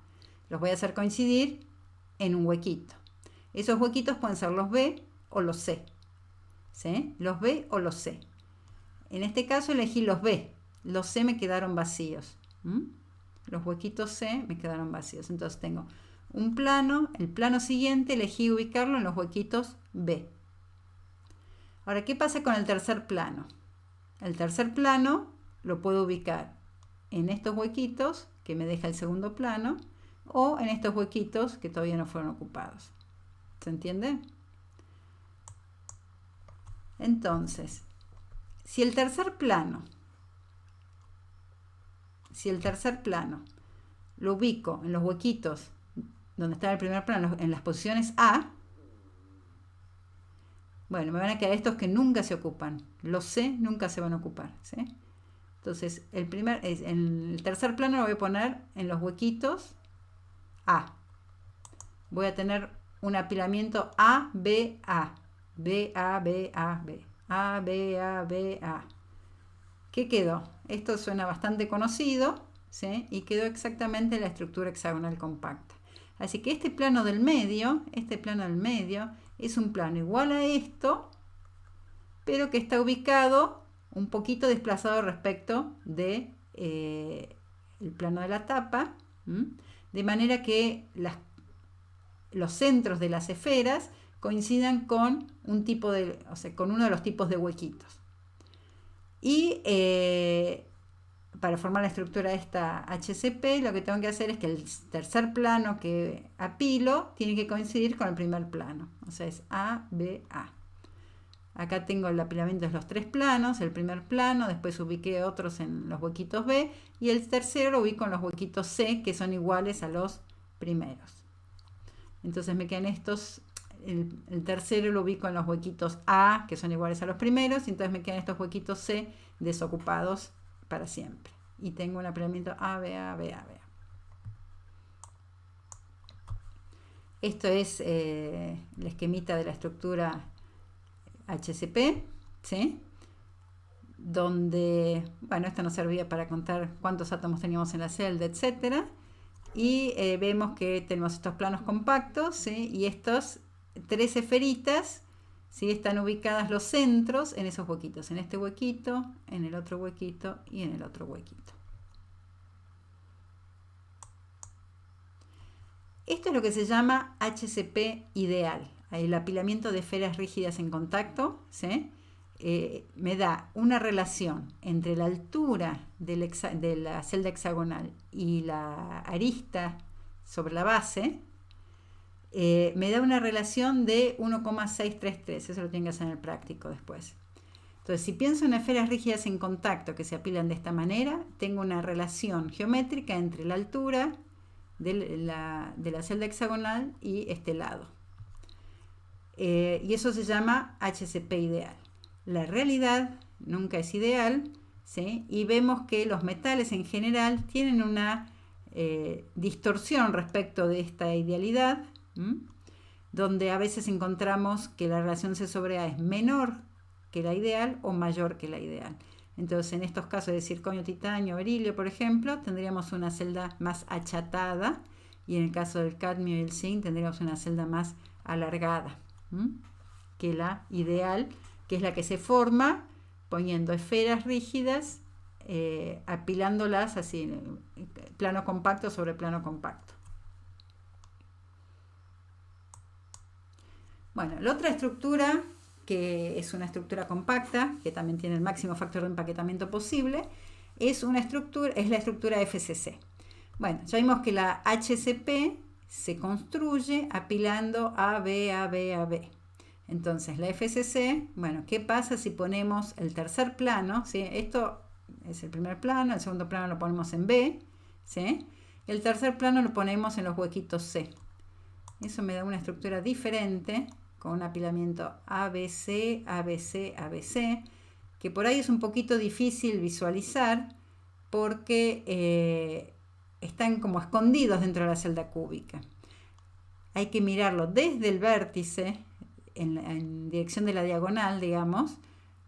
Los voy a hacer coincidir en un huequito. Esos huequitos pueden ser los B o los C. ¿Sí? Los B o los C. En este caso elegí los B. Los C me quedaron vacíos. Los huequitos C me quedaron vacíos. Entonces tengo un plano, el plano siguiente elegí ubicarlo en los huequitos B. Ahora, ¿qué pasa con el tercer plano? El tercer plano lo puedo ubicar en estos huequitos que me deja el segundo plano o en estos huequitos que todavía no fueron ocupados. ¿Se entiende? Entonces, si el tercer plano lo ubico en los huequitos donde está el primer plano, en las posiciones A, bueno, me van a quedar estos que nunca se ocupan. Los C nunca se van a ocupar, ¿sí? Entonces, el tercer plano lo voy a poner en los huequitos A. Voy a tener un apilamiento A, B, A. B, A, B, A, B. A, B, A, B, A. ¿Qué quedó? Esto suena bastante conocido, ¿sí? Y quedó exactamente la estructura hexagonal compacta. Así que este plano del medio es un plano igual a esto, pero que está ubicado un poquito desplazado respecto de el plano de la tapa, de manera que los centros de las esferas coincidan con con uno de los tipos de huequitos. Y para formar la estructura de esta HCP, lo que tengo que hacer es que el tercer plano que apilo tiene que coincidir con el primer plano. O sea, es A, B, A. Acá tengo el apilamiento de los tres planos, el primer plano, después ubiqué otros en los huequitos B, y el tercero lo ubico en los huequitos C, que son iguales a los primeros. Entonces me quedan estos, el tercero lo ubico en los huequitos A, que son iguales a los primeros, y entonces me quedan estos huequitos C desocupados para siempre. Y tengo un apilamiento A, B, A, B, A, B. Esto es la esquemita de la estructura HCP, ¿sí? Donde, bueno, esto nos servía para contar cuántos átomos teníamos en la celda, etcétera. Y vemos que tenemos estos planos compactos, ¿sí? Y estos tres esferitas, ¿sí? Están ubicadas los centros en esos huequitos, en este huequito, en el otro huequito y en el otro huequito. Esto es lo que se llama HCP ideal, el apilamiento de esferas rígidas en contacto, ¿sí? Me da una relación entre la altura de la celda hexagonal y la arista sobre la base. Me da una relación de 1,633, eso lo tienen que hacer en el práctico después. Entonces, si pienso en esferas rígidas en contacto que se apilan de esta manera, tengo una relación geométrica entre la altura de la celda hexagonal y este lado. Y eso se llama HCP ideal. La realidad nunca es ideal, ¿sí? Y vemos que los metales en general tienen una distorsión respecto de esta idealidad, donde a veces encontramos que la relación C sobre A es menor que la ideal o mayor que la ideal. Entonces, en estos casos de circonio, titanio, berilio, por ejemplo, tendríamos una celda más achatada, y en el caso del cadmio y el zinc tendríamos una celda más alargada que la ideal, que es la que se forma poniendo esferas rígidas, apilándolas así, plano compacto sobre plano compacto. Bueno, la otra estructura, que es una estructura compacta, que también tiene el máximo factor de empaquetamiento posible, es la estructura FCC. Bueno, ya vimos que la HCP se construye apilando A, B, A, B, A, B. Entonces, la FCC, bueno, ¿qué pasa si ponemos el tercer plano? ¿Sí? Esto es el primer plano, el segundo plano lo ponemos en B, ¿sí? El tercer plano lo ponemos en los huequitos C. Eso me da una estructura diferente, con un apilamiento ABC, ABC, ABC, que por ahí es un poquito difícil visualizar porque están como escondidos dentro de la celda cúbica. Hay que mirarlo desde el vértice, en dirección de la diagonal, digamos,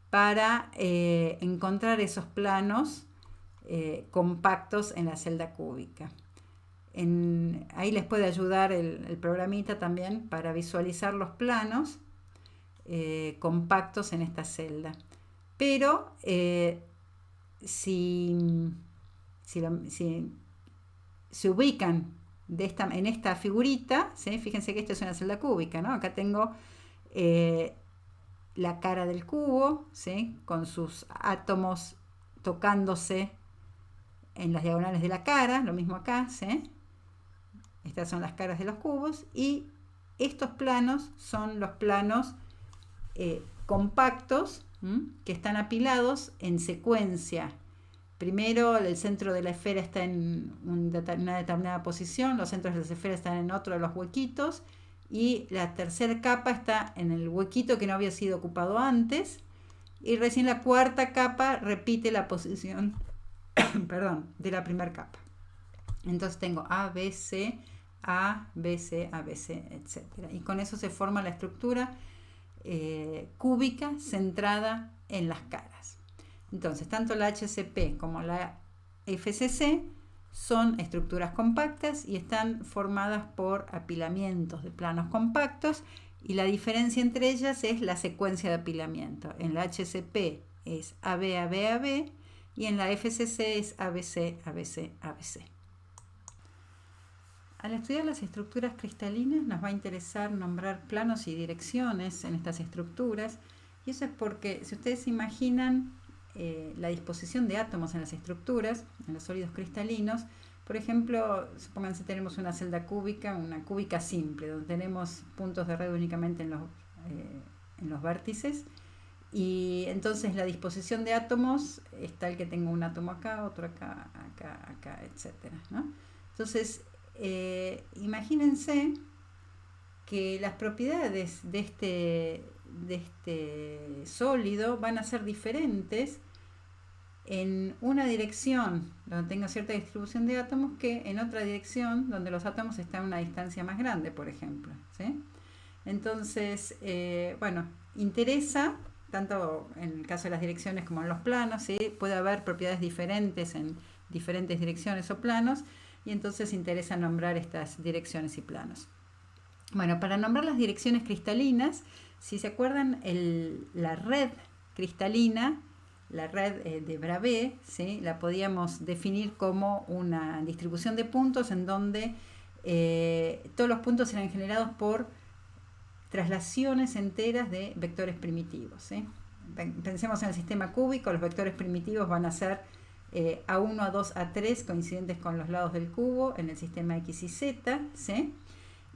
para encontrar esos planos compactos en la celda cúbica. Ahí les puede ayudar el programita también para visualizar los planos compactos en esta celda. Pero si se ubican en esta figurita, ¿sí? Fíjense que esto es una celda cúbica, ¿no? Acá tengo la cara del cubo, ¿sí? Con sus átomos tocándose en las diagonales de la cara, lo mismo acá, ¿sí? Estas son las caras de los cubos, y estos planos son los planos compactos que están apilados en secuencia. Primero el centro de la esfera está en una determinada posición, los centros de la esfera están en otro de los huequitos y la tercera capa está en el huequito que no había sido ocupado antes y recién la cuarta capa repite la posición de la primera capa. Entonces tengo A, B, C, A, B, C, A, B, C, etc. Y con eso se forma la estructura cúbica centrada en las caras. Entonces, tanto la HCP como la FCC son estructuras compactas y están formadas por apilamientos de planos compactos y la diferencia entre ellas es la secuencia de apilamiento. En la HCP es AB, AB, AB y en la FCC es ABC, ABC, ABC. Al estudiar las estructuras cristalinas nos va a interesar nombrar planos y direcciones en estas estructuras y eso es porque si ustedes se imaginan la disposición de átomos en las estructuras, en los sólidos cristalinos, por ejemplo, supónganse tenemos una celda cúbica, una cúbica simple, donde tenemos puntos de red únicamente en los vértices y entonces la disposición de átomos es tal que tengo un átomo acá, otro acá, acá, acá, etc., ¿no? Entonces, imagínense que las propiedades de este sólido van a ser diferentes en una dirección donde tengo cierta distribución de átomos que en otra dirección donde los átomos están a una distancia más grande, por ejemplo, ¿sí? Entonces, interesa tanto en el caso de las direcciones como en los planos, ¿sí? Puede haber propiedades diferentes en diferentes direcciones o planos y entonces interesa nombrar estas direcciones y planos. Bueno, para nombrar las direcciones cristalinas, si se acuerdan, la red cristalina, la red de Bravais, ¿sí? La podíamos definir como una distribución de puntos en donde todos los puntos eran generados por traslaciones enteras de vectores primitivos, ¿sí? Pensemos en el sistema cúbico, los vectores primitivos van a ser A1, A2, A3 coincidentes con los lados del cubo en el sistema X y Z, ¿sí?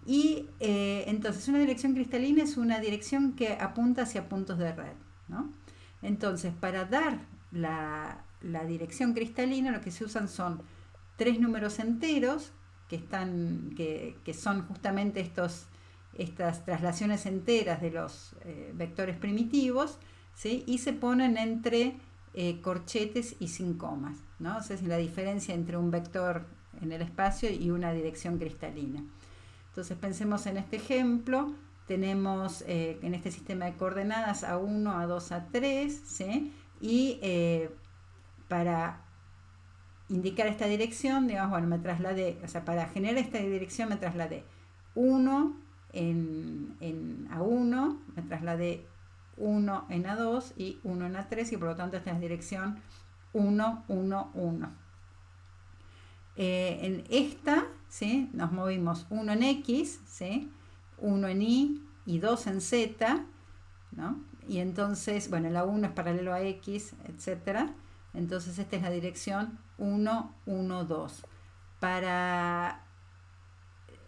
Y entonces una dirección cristalina es una dirección que apunta hacia puntos de red, ¿no? Entonces, para dar la dirección cristalina, lo que se usan son 3 números enteros que son justamente estas traslaciones enteras de los vectores primitivos, ¿sí? Y se ponen entre corchetes y sin comas, ¿no? O sea, es la diferencia entre un vector en el espacio y una dirección cristalina. Entonces pensemos en este ejemplo, tenemos en este sistema de coordenadas A1, A2, A3, ¿sí? Y para indicar esta dirección, digamos, bueno, me trasladé, o sea, para generar esta dirección me trasladé 1 en A1, me trasladé 1 en A2 y 1 en A3 y por lo tanto esta es la dirección 1, 1, 1. En esta, ¿sí? Nos movimos 1 en X, ¿sí? 1 en Y y 2 en Z, ¿no? Y entonces, bueno, la 1 es paralelo a X, etc. Entonces esta es la dirección 1, 1, 2. Para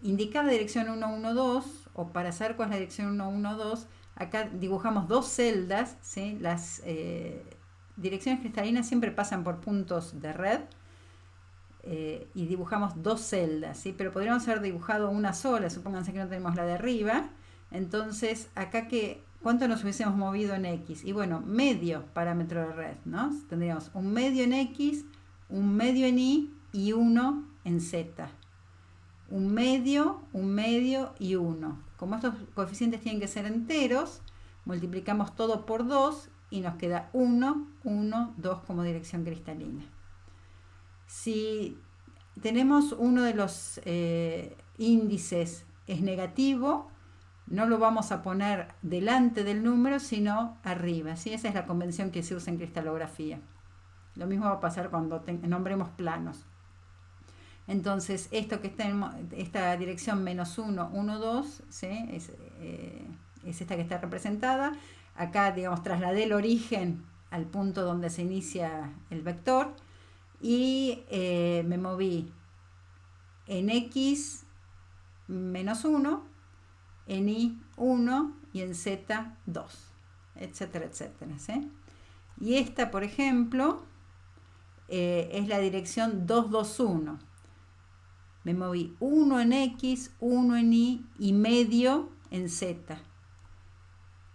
indicar la dirección 1, 1, 2 o para saber cuál es la dirección 1, 1, 2, acá dibujamos dos celdas, ¿sí? Las direcciones cristalinas siempre pasan por puntos de red y dibujamos dos celdas, ¿sí? Pero podríamos haber dibujado una sola, supónganse que no tenemos la de arriba, entonces acá ¿cuánto nos hubiésemos movido en X? Y bueno, medio parámetro de red, ¿no? Tendríamos un medio en X, un medio en Y y uno en Z. Un medio y 1. Como estos coeficientes tienen que ser enteros, multiplicamos todo por 2 y nos queda 1, 1, 2 como dirección cristalina. Si tenemos uno de los índices es negativo, no lo vamos a poner delante del número, sino arriba, ¿sí? Esa es la convención que se usa en cristalografía. Lo mismo va a pasar cuando nombremos planos. Entonces, esta dirección menos 1, 1, 2, ¿sí? Es esta que está representada. Acá, digamos, trasladé el origen al punto donde se inicia el vector y me moví en X menos 1, en Y 1 y en Z 2. etcétera, etcétera, ¿sí? Y esta, por ejemplo, es la dirección 221. Me moví 1 en X, 1 en Y y medio en Z.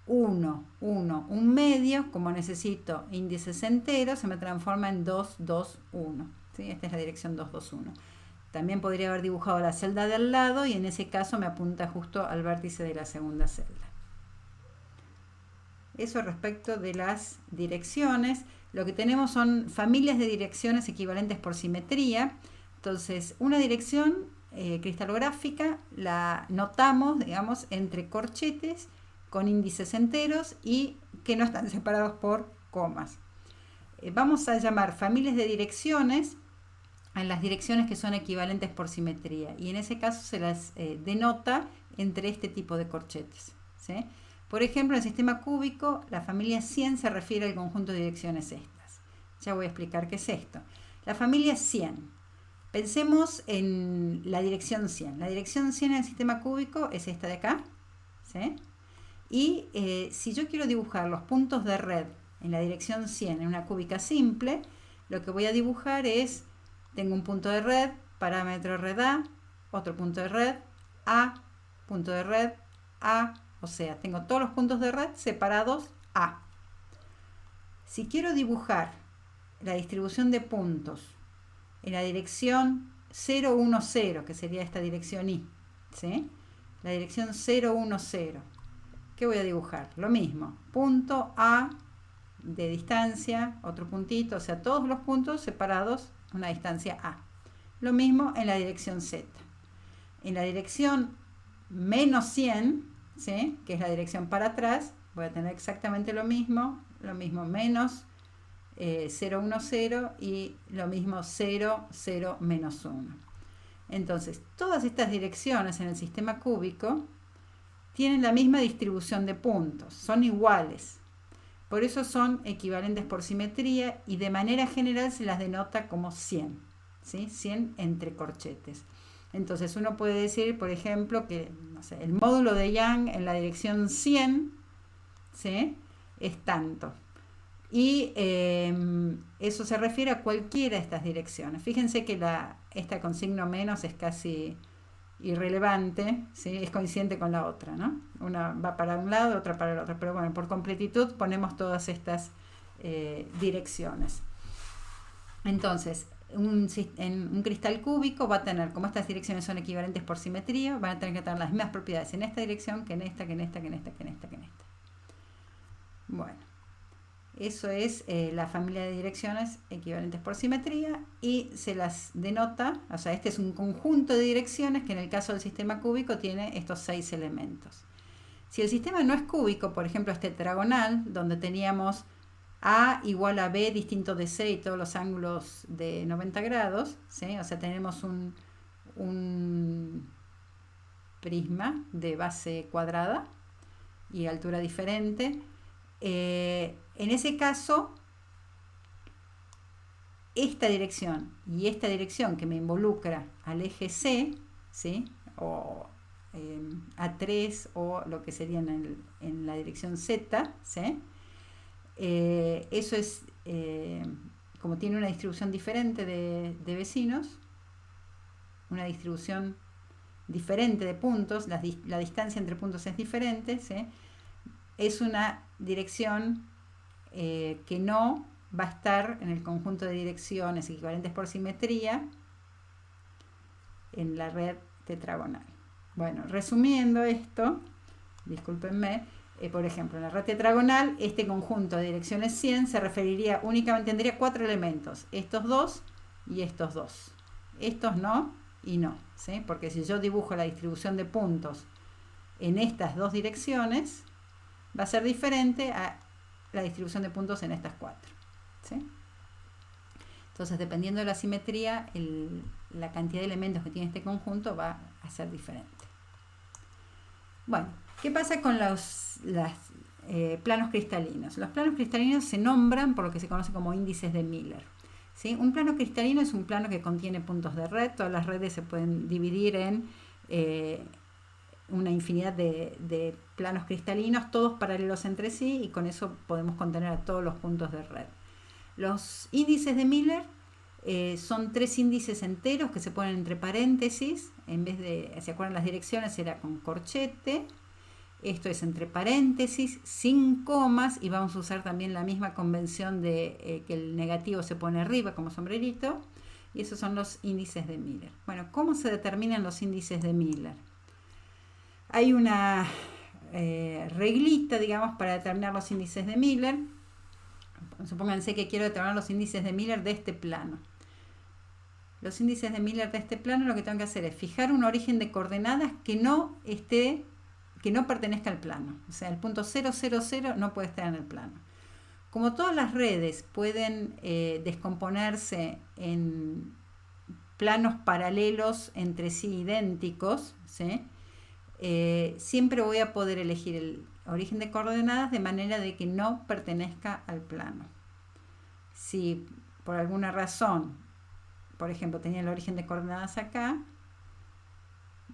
1, 1, un medio, como necesito índices enteros, se me transforma en 2, 2, 1. ¿Sí? Esta es la dirección 221. También podría haber dibujado la celda de al lado y en ese caso me apunta justo al vértice de la segunda celda. Eso respecto de las direcciones. Lo que tenemos son familias de direcciones equivalentes por simetría. Entonces, una dirección cristalográfica la notamos, digamos, entre corchetes con índices enteros y que no están separados por comas. Vamos a llamar familias de direcciones a las direcciones que son equivalentes por simetría y en ese caso se las denota entre este tipo de corchetes, ¿sí? Por ejemplo, en el sistema cúbico, la familia 100 se refiere al conjunto de direcciones estas. Ya voy a explicar qué es esto. La familia 100. Pensemos en la dirección 100. La dirección 100 en el sistema cúbico es esta de acá, ¿sí? Y si yo quiero dibujar los puntos de red en la dirección 100 en una cúbica simple, lo que voy a dibujar es, tengo un punto de red, parámetro red A, otro punto de red, A, punto de red, A, o sea, tengo todos los puntos de red separados A. Si quiero dibujar la distribución de puntos en la dirección 0, 1, 0, que sería esta dirección Y, ¿sí? La dirección 0, 1, 0. ¿Qué voy a dibujar? Lo mismo, punto A de distancia, otro puntito, o sea, todos los puntos separados a una distancia A. Lo mismo en la dirección Z. En la dirección menos 100, ¿sí? Que es la dirección para atrás, voy a tener exactamente lo mismo menos 0, 1, 0 y lo mismo 0, 0, menos 1. Entonces, todas estas direcciones en el sistema cúbico tienen la misma distribución de puntos, son iguales. Por eso son equivalentes por simetría y de manera general se las denota como 100, ¿sí? 100 entre corchetes. Entonces uno puede decir, por ejemplo, que no sé, el módulo de Young en la dirección 100, ¿sí? Es tanto. Y eso se refiere a cualquiera de estas direcciones. Fíjense que esta con signo menos es casi irrelevante, ¿sí? Es coincidente con la otra, ¿no? Una va para un lado, otra para el otro, pero bueno, por completitud ponemos todas estas direcciones. Entonces, en un cristal cúbico va a tener, como estas direcciones son equivalentes por simetría, van a tener que tener las mismas propiedades en esta dirección que en esta, que en esta, que en esta, que en esta, que en esta. Bueno, eso es la familia de direcciones equivalentes por simetría y se las denota, o sea, este es un conjunto de direcciones que en el caso del sistema cúbico tiene estos 6 elementos. Si el sistema no es cúbico, por ejemplo, es tetragonal, donde teníamos A igual a B distinto de C y todos los ángulos de 90 grados, ¿sí? O sea, tenemos un prisma de base cuadrada y altura diferente. En ese caso, esta dirección y esta dirección que me involucra al eje C, ¿sí? O A3 o lo que sería en la dirección Z, ¿sí? Eso es, como tiene una distribución diferente de vecinos, una distribución diferente de puntos, la distancia entre puntos es diferente, ¿sí? Es una dirección que no va a estar en el conjunto de direcciones equivalentes por simetría en la red tetragonal. Bueno, resumiendo esto, discúlpenme, por ejemplo, en la red tetragonal, este conjunto de direcciones 100 se referiría únicamente, tendría 4 elementos, estos dos y estos dos. Estos no y no, ¿sí? Porque si yo dibujo la distribución de puntos en estas dos direcciones, va a ser diferente a la distribución de puntos en estas 4, ¿sí? Entonces, dependiendo de la simetría, la cantidad de elementos que tiene este conjunto va a ser diferente. Bueno, ¿qué pasa con los planos cristalinos? Los planos cristalinos se nombran por lo que se conoce como índices de Miller, ¿sí? Un plano cristalino es un plano que contiene puntos de red. Todas las redes se pueden dividir en una infinidad de planos cristalinos, todos paralelos entre sí, y con eso podemos contener a todos los puntos de red. Los índices de Miller son 3 índices enteros que se ponen entre paréntesis. En vez de, ¿se acuerdan las direcciones? Era con corchete. Esto es entre paréntesis, sin comas, y vamos a usar también la misma convención de que el negativo se pone arriba como sombrerito. Y esos son los índices de Miller. Bueno, ¿cómo se determinan los índices de Miller? Hay una reglita, digamos, para determinar los índices de Miller. Supónganse que quiero determinar los índices de Miller de este plano. Los índices de Miller de este plano, lo que tengo que hacer es fijar un origen de coordenadas que no pertenezca al plano. O sea, el punto 0, 0, 0 no puede estar en el plano. Como todas las redes pueden descomponerse en planos paralelos entre sí idénticos, ¿sí? Siempre voy a poder elegir el origen de coordenadas de manera de que no pertenezca al plano. Si por alguna razón, por ejemplo, tenía el origen de coordenadas acá,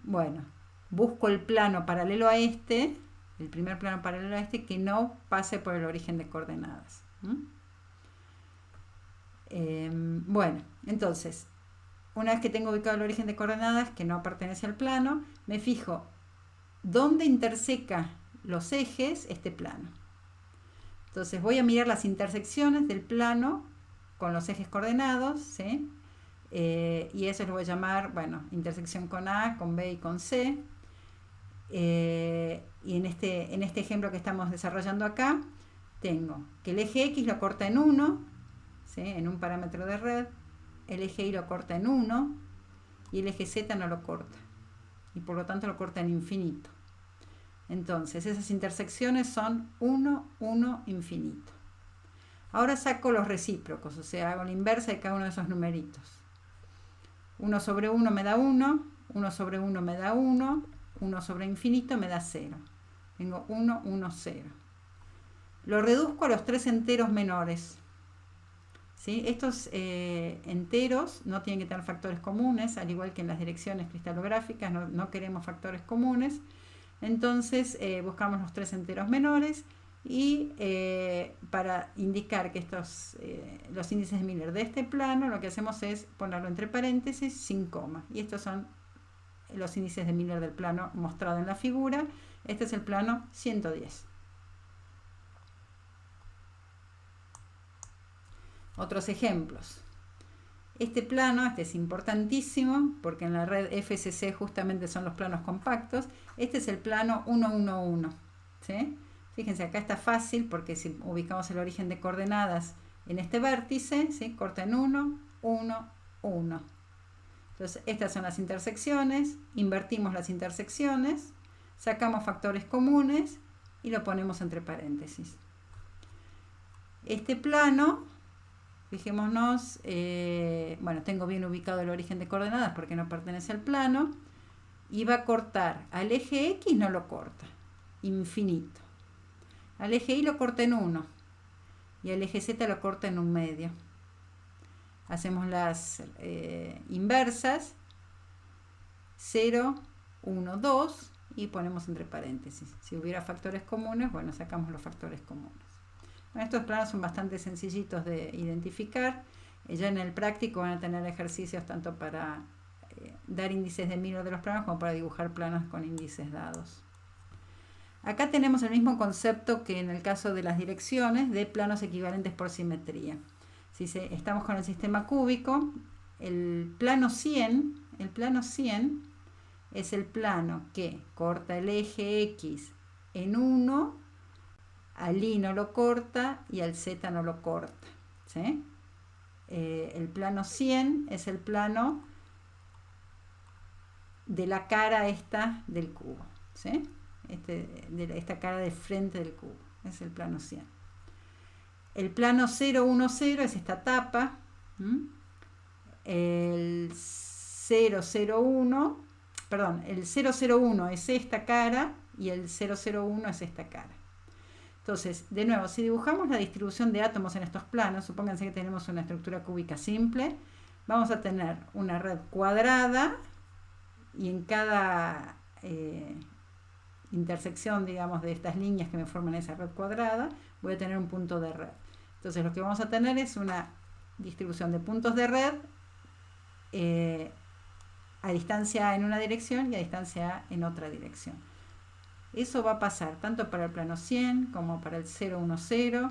bueno, busco el plano paralelo a este, el primer plano paralelo a este, que no pase por el origen de coordenadas. Bueno, entonces, una vez que tengo ubicado el origen de coordenadas que no pertenece al plano, me fijo dónde interseca los ejes este plano. Entonces voy a mirar las intersecciones del plano con los ejes coordenados, ¿sí? Y eso lo voy a llamar, bueno, intersección con A, con B y con C. Y en este ejemplo que estamos desarrollando acá, tengo que el eje X lo corta en 1, ¿sí? En un parámetro de red, el eje Y lo corta en 1 y el eje Z no lo corta, y por lo tanto lo corta en infinito. Entonces esas intersecciones son 1, 1, infinito. Ahora saco los recíprocos, o sea, hago la inversa de cada uno de esos numeritos. 1 sobre 1 me da 1, 1 sobre 1 me da 1, 1 sobre infinito me da 0. Tengo 1, 1, 0. Lo reduzco a los 3 enteros menores. ¿Sí? Estos enteros no tienen que tener factores comunes, al igual que en las direcciones cristalográficas, no queremos factores comunes. Entonces buscamos los 3 enteros menores y para indicar que los índices de Miller de este plano, lo que hacemos es ponerlo entre paréntesis sin coma. Y estos son los índices de Miller del plano mostrado en la figura. Este es el plano 110. Otros ejemplos. Este plano, este es importantísimo porque en la red FCC justamente son los planos compactos. Este es el plano 111, ¿sí? Fíjense, acá está fácil porque si ubicamos el origen de coordenadas en este vértice, ¿sí? Corta en 1, 1, 1. Entonces, estas son las intersecciones, invertimos las intersecciones, sacamos factores comunes y lo ponemos entre paréntesis. Este plano, fijémonos, bueno, tengo bien ubicado el origen de coordenadas porque no pertenece al plano, y va a cortar al eje X, no lo corta, infinito. Al eje Y lo corta en 1 y al eje Z lo corta en 1/2. Hacemos las inversas, 0, 1, 2 y ponemos entre paréntesis. Si hubiera factores comunes, bueno, sacamos los factores comunes. Bueno, estos planos son bastante sencillitos de identificar. Ya en el práctico van a tener ejercicios tanto para dar índices de Miller de los planos como para dibujar planos con índices dados. Acá tenemos el mismo concepto que en el caso de las direcciones de planos equivalentes por simetría. Si estamos con el sistema cúbico, el plano 100 es el plano que corta el eje X en 1, al Y no lo corta y al Z no lo corta, ¿sí? El plano 100 es el plano de la cara esta del cubo, ¿sí? Esta cara de frente del cubo, es el plano 100. El plano 010 es esta tapa, el 001 es esta cara y el 001 es esta cara. Entonces, de nuevo, si dibujamos la distribución de átomos en estos planos, supónganse que tenemos una estructura cúbica simple, vamos a tener una red cuadrada y en cada intersección, digamos, de estas líneas que me forman esa red cuadrada, voy a tener un punto de red. Entonces lo que vamos a tener es una distribución de puntos de red a distancia A en una dirección y a distancia A en otra dirección. Eso va a pasar tanto para el plano 100 como para el 010,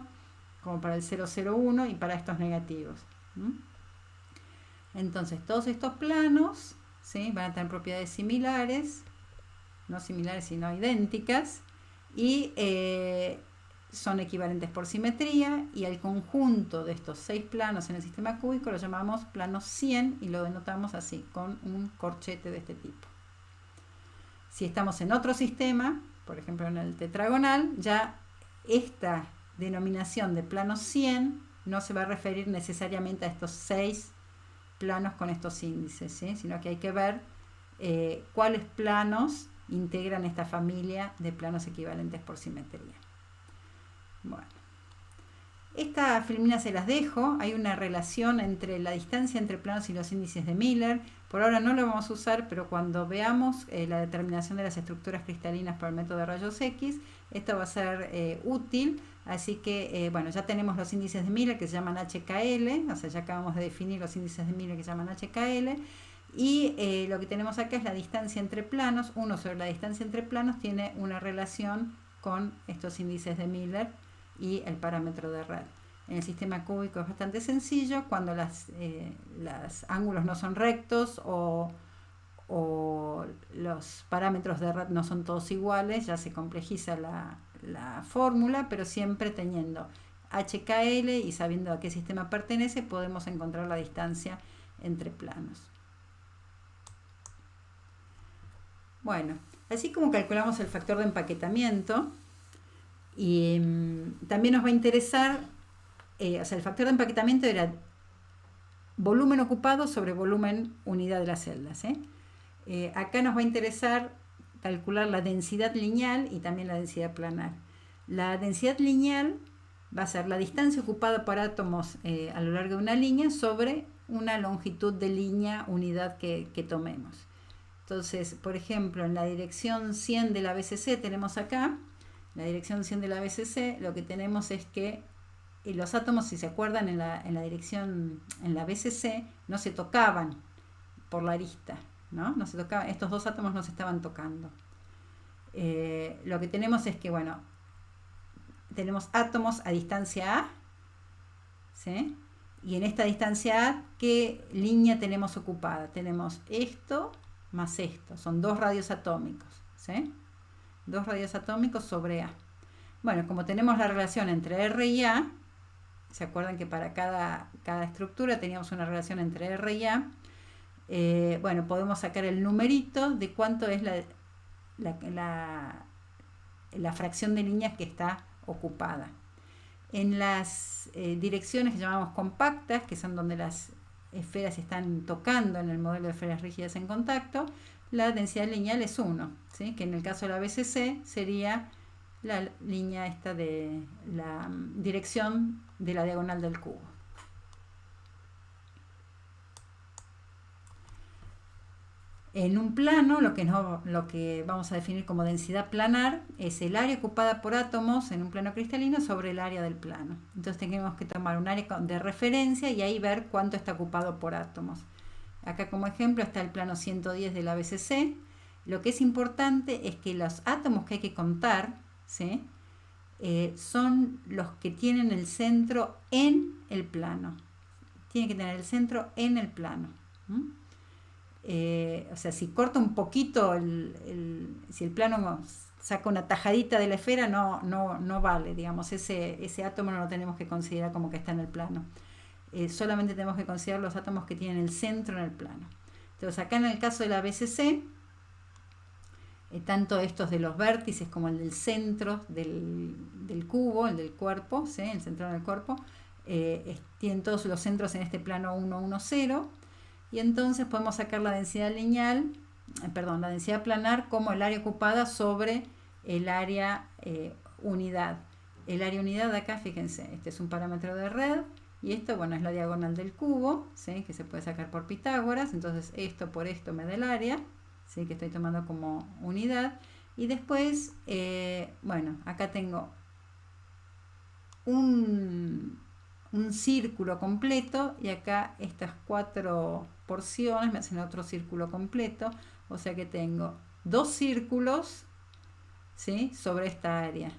como para el 001 y para estos negativos. Entonces todos estos planos, ¿sí?, van a tener propiedades similares, no similares sino idénticas, y son equivalentes por simetría, y al conjunto de estos 6 planos en el sistema cúbico lo llamamos plano 100 y lo denotamos así, con un corchete de este tipo. Si estamos en otro sistema, por ejemplo en el tetragonal, ya esta denominación de plano 100 no se va a referir necesariamente a estos 6 planos con estos índices, ¿sí?, sino que hay que ver cuáles planos integran esta familia de planos equivalentes por simetría. Bueno, estas filminas se las dejo. Hay una relación entre la distancia entre planos y los índices de Miller. Por ahora no lo vamos a usar, pero cuando veamos la determinación de las estructuras cristalinas por el método de rayos X, esto va a ser útil. Así que, bueno, ya tenemos los índices de Miller que se llaman HKL, o sea, ya acabamos de definir los índices de Miller que se llaman HKL. Y lo que tenemos acá es la distancia entre planos. 1 sobre la distancia entre planos tiene una relación con estos índices de Miller y el parámetro de red. En el sistema cúbico es bastante sencillo. Cuando los ángulos no son rectos o los parámetros de red no son todos iguales, ya se complejiza la fórmula, pero siempre teniendo HKL y sabiendo a qué sistema pertenece, podemos encontrar la distancia entre planos. Bueno, así como calculamos el factor de empaquetamiento, y también nos va a interesar, o sea, el factor de empaquetamiento era volumen ocupado sobre volumen unidad de las celdas. Acá nos va a interesar calcular la densidad lineal y también la densidad planar. La densidad lineal va a ser la distancia ocupada por átomos a lo largo de una línea sobre una longitud de línea unidad que tomemos. Entonces, por ejemplo, en la dirección 100 de la BCC tenemos acá, la dirección 100 de la BCC, lo que tenemos es que los átomos, si se acuerdan, en la dirección, en la BCC, no se tocaban por la arista, ¿no? No se tocaban, estos dos átomos no se estaban tocando. Lo que tenemos es que, bueno, tenemos átomos a distancia A, ¿sí? Y en esta distancia A, ¿qué línea tenemos ocupada? Tenemos esto más esto, son 2 radios atómicos, ¿sí? 2 radios atómicos sobre A. Bueno, como tenemos la relación entre R y A, ¿se acuerdan que para cada estructura teníamos una relación entre R y A? Bueno, podemos sacar el numerito de cuánto es la fracción de líneas que está ocupada. En las direcciones que llamamos compactas, que son donde las esferas están tocando en el modelo de esferas rígidas en contacto, la densidad lineal es 1, ¿sí?, que en el caso de la BCC sería la línea esta de la dirección de la diagonal del cubo. En un plano, lo que vamos a definir como densidad planar es el área ocupada por átomos en un plano cristalino sobre el área del plano. Entonces tenemos que tomar un área de referencia y ahí ver cuánto está ocupado por átomos. Acá como ejemplo está el plano 110 de la BCC. Lo que es importante es que los átomos que hay que contar, ¿sí?, son los que tienen el centro en el plano. Tienen que tener el centro en el plano. O sea, si corta un poquito, si el plano saca una tajadita de la esfera, no vale, digamos, ese átomo no lo tenemos que considerar como que está en el plano. Solamente tenemos que considerar los átomos que tienen el centro en el plano. Entonces, acá en el caso de la BCC, tanto estos de los vértices como el del centro del cubo, el del cuerpo, ¿sí?, el centro del cuerpo, tienen todos los centros en este plano 1, 1, 0. Y entonces podemos sacar la densidad lineal, la densidad planar como el área ocupada sobre el área unidad. El área unidad de acá, fíjense, este es un parámetro de red y esto, bueno, es la diagonal del cubo, ¿sí?, que se puede sacar por Pitágoras. Entonces esto por esto me da el área, ¿sí?, que estoy tomando como unidad. Y después, bueno, acá tengo un círculo completo y acá estas 4 porciones me hacen otro círculo completo, o sea que tengo 2 círculos, ¿sí?, sobre esta área,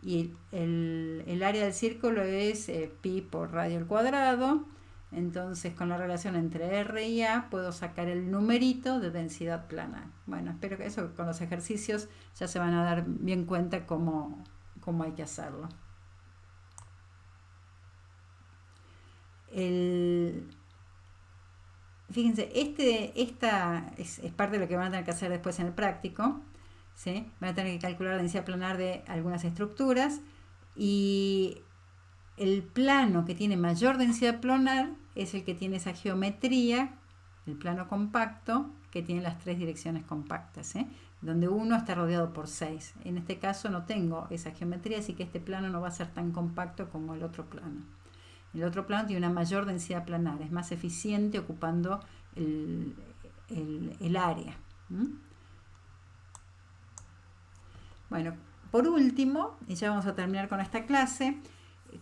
y el área del círculo es pi por radio al cuadrado. Entonces, con la relación entre R y A puedo sacar el numerito de densidad planar. Bueno, espero que eso, con los ejercicios ya se van a dar bien cuenta cómo hay que hacerlo. Fíjense, esta es parte de lo que van a tener que hacer después en el práctico, ¿sí? Van a tener que calcular la densidad planar de algunas estructuras, y el plano que tiene mayor densidad planar es el que tiene esa geometría, el plano compacto, que tiene las 3 direcciones compactas, donde uno está rodeado por 6. En este caso no tengo esa geometría, así que este plano no va a ser tan compacto como el otro plano. El otro plano tiene una mayor densidad planar, es más eficiente ocupando el área. Bueno, por último, y ya vamos a terminar con esta clase,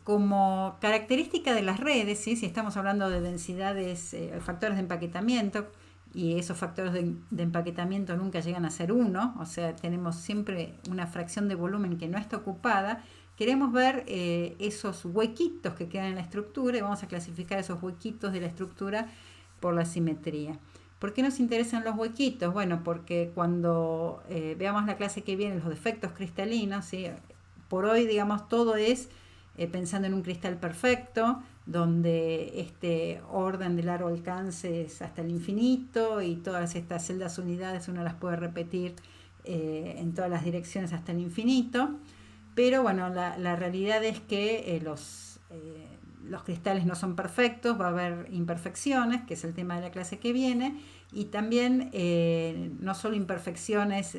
como característica de las redes, ¿sí?, si estamos hablando de densidades, factores de empaquetamiento, y esos factores de empaquetamiento nunca llegan a ser 1, o sea, tenemos siempre una fracción de volumen que no está ocupada. Queremos ver esos huequitos que quedan en la estructura, y vamos a clasificar esos huequitos de la estructura por la simetría. ¿Por qué nos interesan los huequitos? Bueno, porque cuando veamos la clase que viene, los defectos cristalinos, ¿sí?, por hoy, digamos, todo es pensando en un cristal perfecto, donde este orden de largo alcance es hasta el infinito, y todas estas celdas unidades uno las puede repetir en todas las direcciones hasta el infinito. Pero bueno, la realidad es que los cristales no son perfectos, va a haber imperfecciones, que es el tema de la clase que viene, y también no solo imperfecciones,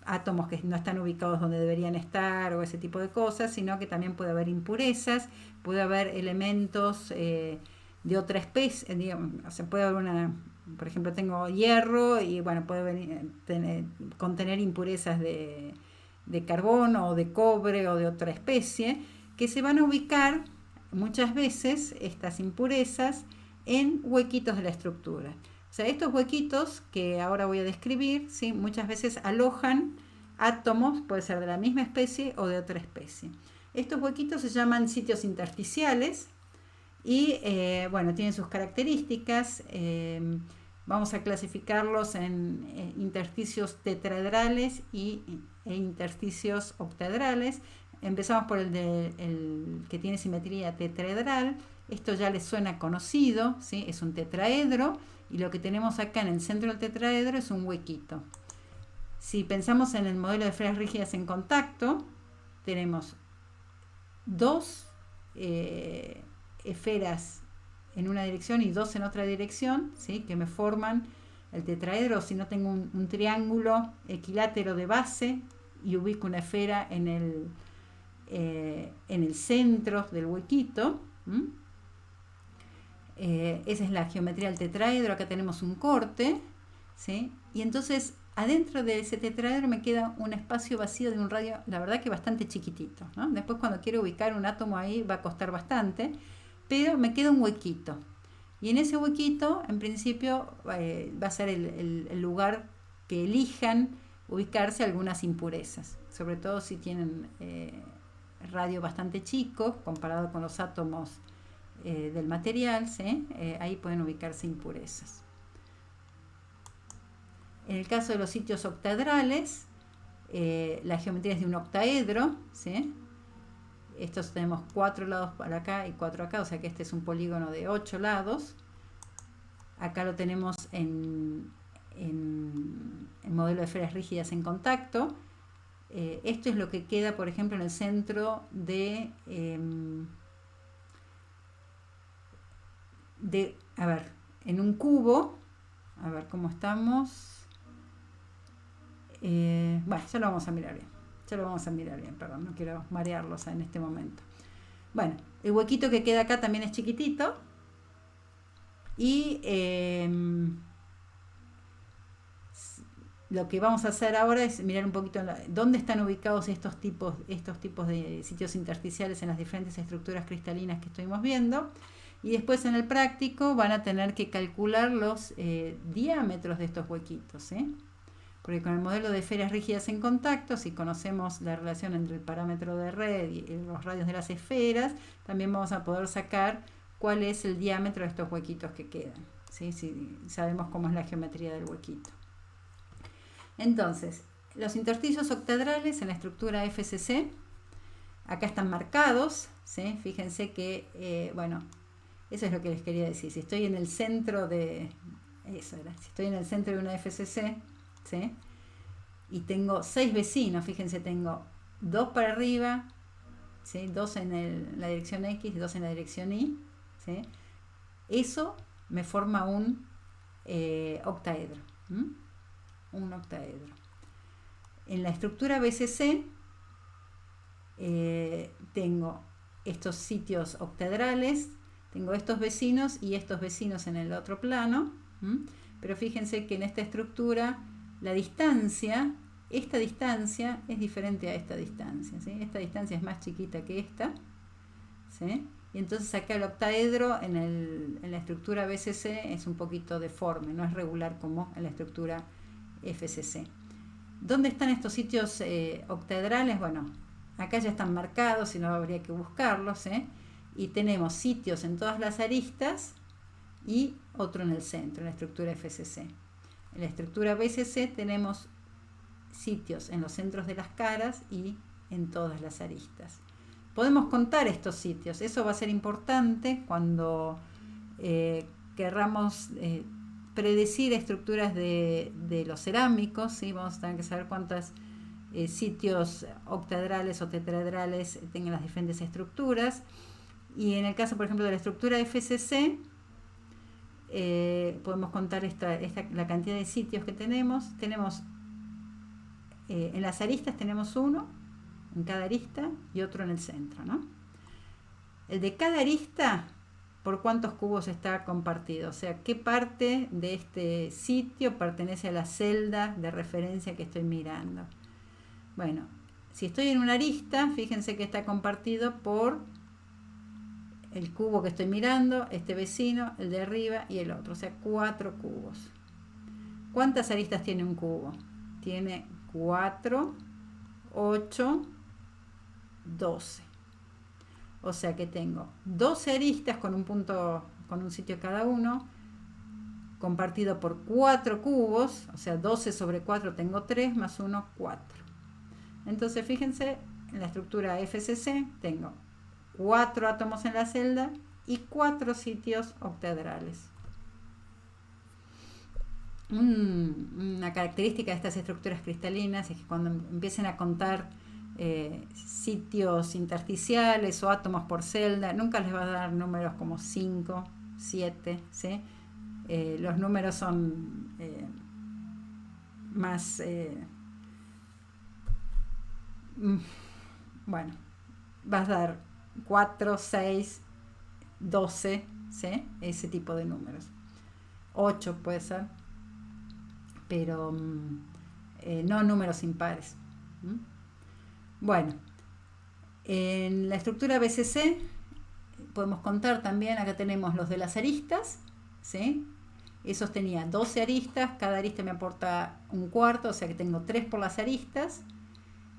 átomos que no están ubicados donde deberían estar o ese tipo de cosas, sino que también puede haber impurezas, puede haber elementos de otra especie, digamos, o sea, puede haber por ejemplo, tengo hierro y bueno, puede contener impurezas de carbono o de cobre o de otra especie, que se van a ubicar muchas veces, estas impurezas, en huequitos de la estructura. O sea, estos huequitos que ahora voy a describir, ¿sí?, muchas veces alojan átomos, puede ser de la misma especie o de otra especie. Estos huequitos se llaman sitios intersticiales y, bueno, tienen sus características. Vamos a clasificarlos en intersticios tetraedrales e intersticios octaedrales. Empezamos por el que tiene simetría tetraedral. Esto ya les suena conocido, ¿sí?, es un tetraedro, y lo que tenemos acá en el centro del tetraedro es un huequito. Si pensamos en el modelo de esferas rígidas en contacto, tenemos 2 esferas en una dirección y 2 en otra dirección, ¿sí?, que me forman el tetraedro. Si no, tengo un triángulo equilátero de base y ubico una esfera en el centro del huequito. Esa es la geometría del tetraedro. Acá tenemos un corte, ¿sí?, y entonces adentro de ese tetraedro me queda un espacio vacío de un radio, la verdad que bastante chiquitito, ¿no? Después, cuando quiero ubicar un átomo ahí va a costar bastante, pero me queda un huequito, y en ese huequito en principio va a ser el lugar que elijan ubicarse algunas impurezas, sobre todo si tienen radio bastante chico comparado con los átomos del material, ¿sí? Ahí pueden ubicarse impurezas. En el caso de los sitios octaedrales, la geometría es de un octaedro, ¿sí? Estos tenemos 4 lados para acá y 4 acá, o sea que este es un polígono de 8 lados. Acá lo tenemos en modelo de esferas rígidas en contacto. Esto es lo que queda, por ejemplo, en el centro a ver, en un cubo. A ver cómo estamos. Bueno, ya lo vamos a mirar bien. Perdón, no quiero marearlos en este momento. Bueno, el huequito que queda acá también es chiquitito. Y lo que vamos a hacer ahora es mirar un poquito dónde están ubicados estos tipos de sitios intersticiales en las diferentes estructuras cristalinas que estuvimos viendo. Y después en el práctico van a tener que calcular los diámetros de estos huequitos, porque con el modelo de esferas rígidas en contacto, si conocemos la relación entre el parámetro de red y los radios de las esferas, también vamos a poder sacar cuál es el diámetro de estos huequitos que quedan, ¿sí? Si sabemos cómo es la geometría del huequito. Entonces, los intersticios octaedrales en la estructura FCC, acá están marcados, ¿sí? Fíjense que, bueno, eso es lo que les quería decir. Si estoy en el centro de... Eso era. Si estoy en el centro de una FCC, ¿sí? Y tengo 6 vecinos, fíjense, tengo 2 para arriba, ¿sí? 2 en la dirección X y 2 en la dirección Y, ¿sí? Eso me forma un octaedro. Un octaedro. En la estructura BCC tengo estos sitios octaedrales, tengo estos vecinos y estos vecinos en el otro plano, pero fíjense que en esta estructura la distancia, esta distancia es diferente a esta distancia, ¿sí? Esta distancia es más chiquita que esta, ¿sí? Y entonces acá el octaedro en la estructura BCC es un poquito deforme, no es regular como en la estructura FCC. ¿Dónde están estos sitios octaedrales? Bueno, acá ya están marcados y no habría que buscarlos, y tenemos sitios en todas las aristas y otro en el centro, en la estructura FCC. En la estructura BCC tenemos sitios en los centros de las caras y en todas las aristas. Podemos contar estos sitios, eso va a ser importante cuando querramos predecir estructuras de los cerámicos, ¿sí? Vamos a tener que saber cuántos sitios octaedrales o tetraedrales tengan las diferentes estructuras. Y en el caso, por ejemplo, de la estructura FCC, podemos contar la cantidad de sitios que tenemos. En las aristas tenemos uno en cada arista y otro en el centro, ¿no? El de cada arista, ¿por cuántos cubos está compartido? O sea, ¿qué parte de este sitio pertenece a la celda de referencia que estoy mirando? Bueno, si estoy en una arista, fíjense que está compartido por el cubo que estoy mirando, este vecino, el de arriba y el otro, o sea, 4 cubos. ¿Cuántas aristas tiene un cubo? Tiene 4, 8, 12. O sea que tengo 12 aristas con un punto, con un sitio cada uno, compartido por 4 cubos, o sea, 12 sobre 4 tengo 3, más 1, 4. Entonces, fíjense, en la estructura FCC tengo 4 átomos en la celda y 4 sitios octaedrales. Una característica de estas estructuras cristalinas es que cuando empiecen a contar sitios intersticiales o átomos por celda, nunca les va a dar números como 5, 7, ¿sí? Los números son más... bueno, vas a dar 4, 6, 12, ¿sí? Ese tipo de números. 8 puede ser, pero no números impares. Bueno, en la estructura BCC podemos contar también, acá tenemos los de las aristas, ¿sí? Esos tenía 12 aristas, cada arista me aporta un cuarto, o sea que tengo 3 por las aristas.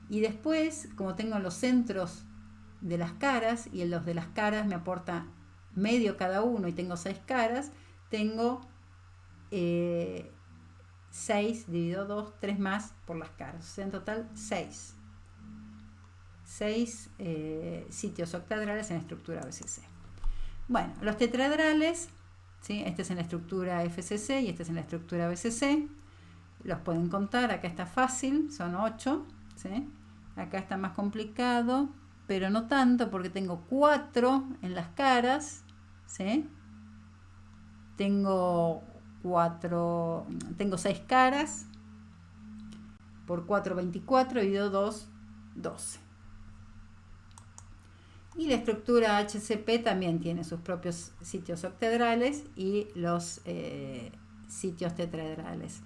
Y después, como tengo los centros de las caras, y en los de las caras me aporta medio cada uno y tengo 6 caras, tengo 6 dividido 2, 3 más por las caras. O sea, en total 6. 6 sitios octaedrales en la estructura BCC. Bueno, los tetraedrales, ¿sí? Este es en la estructura FCC y este es en la estructura BCC. Los pueden contar, acá está fácil, son 8, ¿sí? Acá está más complicado, pero no tanto porque tengo 4 en las caras, ¿sí? Tengo 6 caras, por 4, 24, dividido 2, 12. Y la estructura HCP también tiene sus propios sitios octaedrales y los sitios tetraedrales.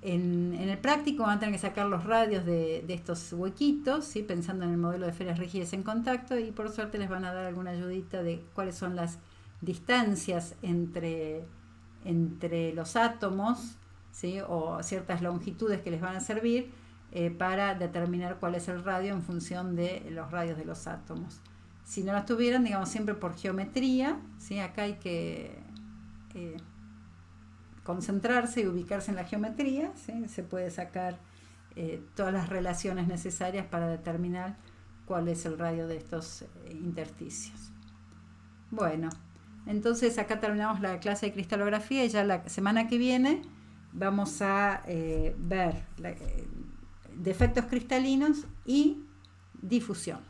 En el práctico van a tener que sacar los radios de estos huequitos, ¿sí? Pensando en el modelo de esferas rígidas en contacto, y por suerte les van a dar alguna ayudita de cuáles son las distancias entre los átomos, ¿sí? O ciertas longitudes que les van a servir para determinar cuál es el radio en función de los radios de los átomos. Si no las tuvieran, digamos, siempre por geometría, ¿sí? Acá hay que concentrarse y ubicarse en la geometría, ¿sí? Se puede sacar todas las relaciones necesarias para determinar cuál es el radio de estos intersticios. Bueno, entonces acá terminamos la clase de cristalografía y ya la semana que viene vamos a ver defectos cristalinos y difusión.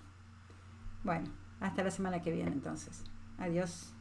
Bueno, hasta la semana que viene entonces. Adiós.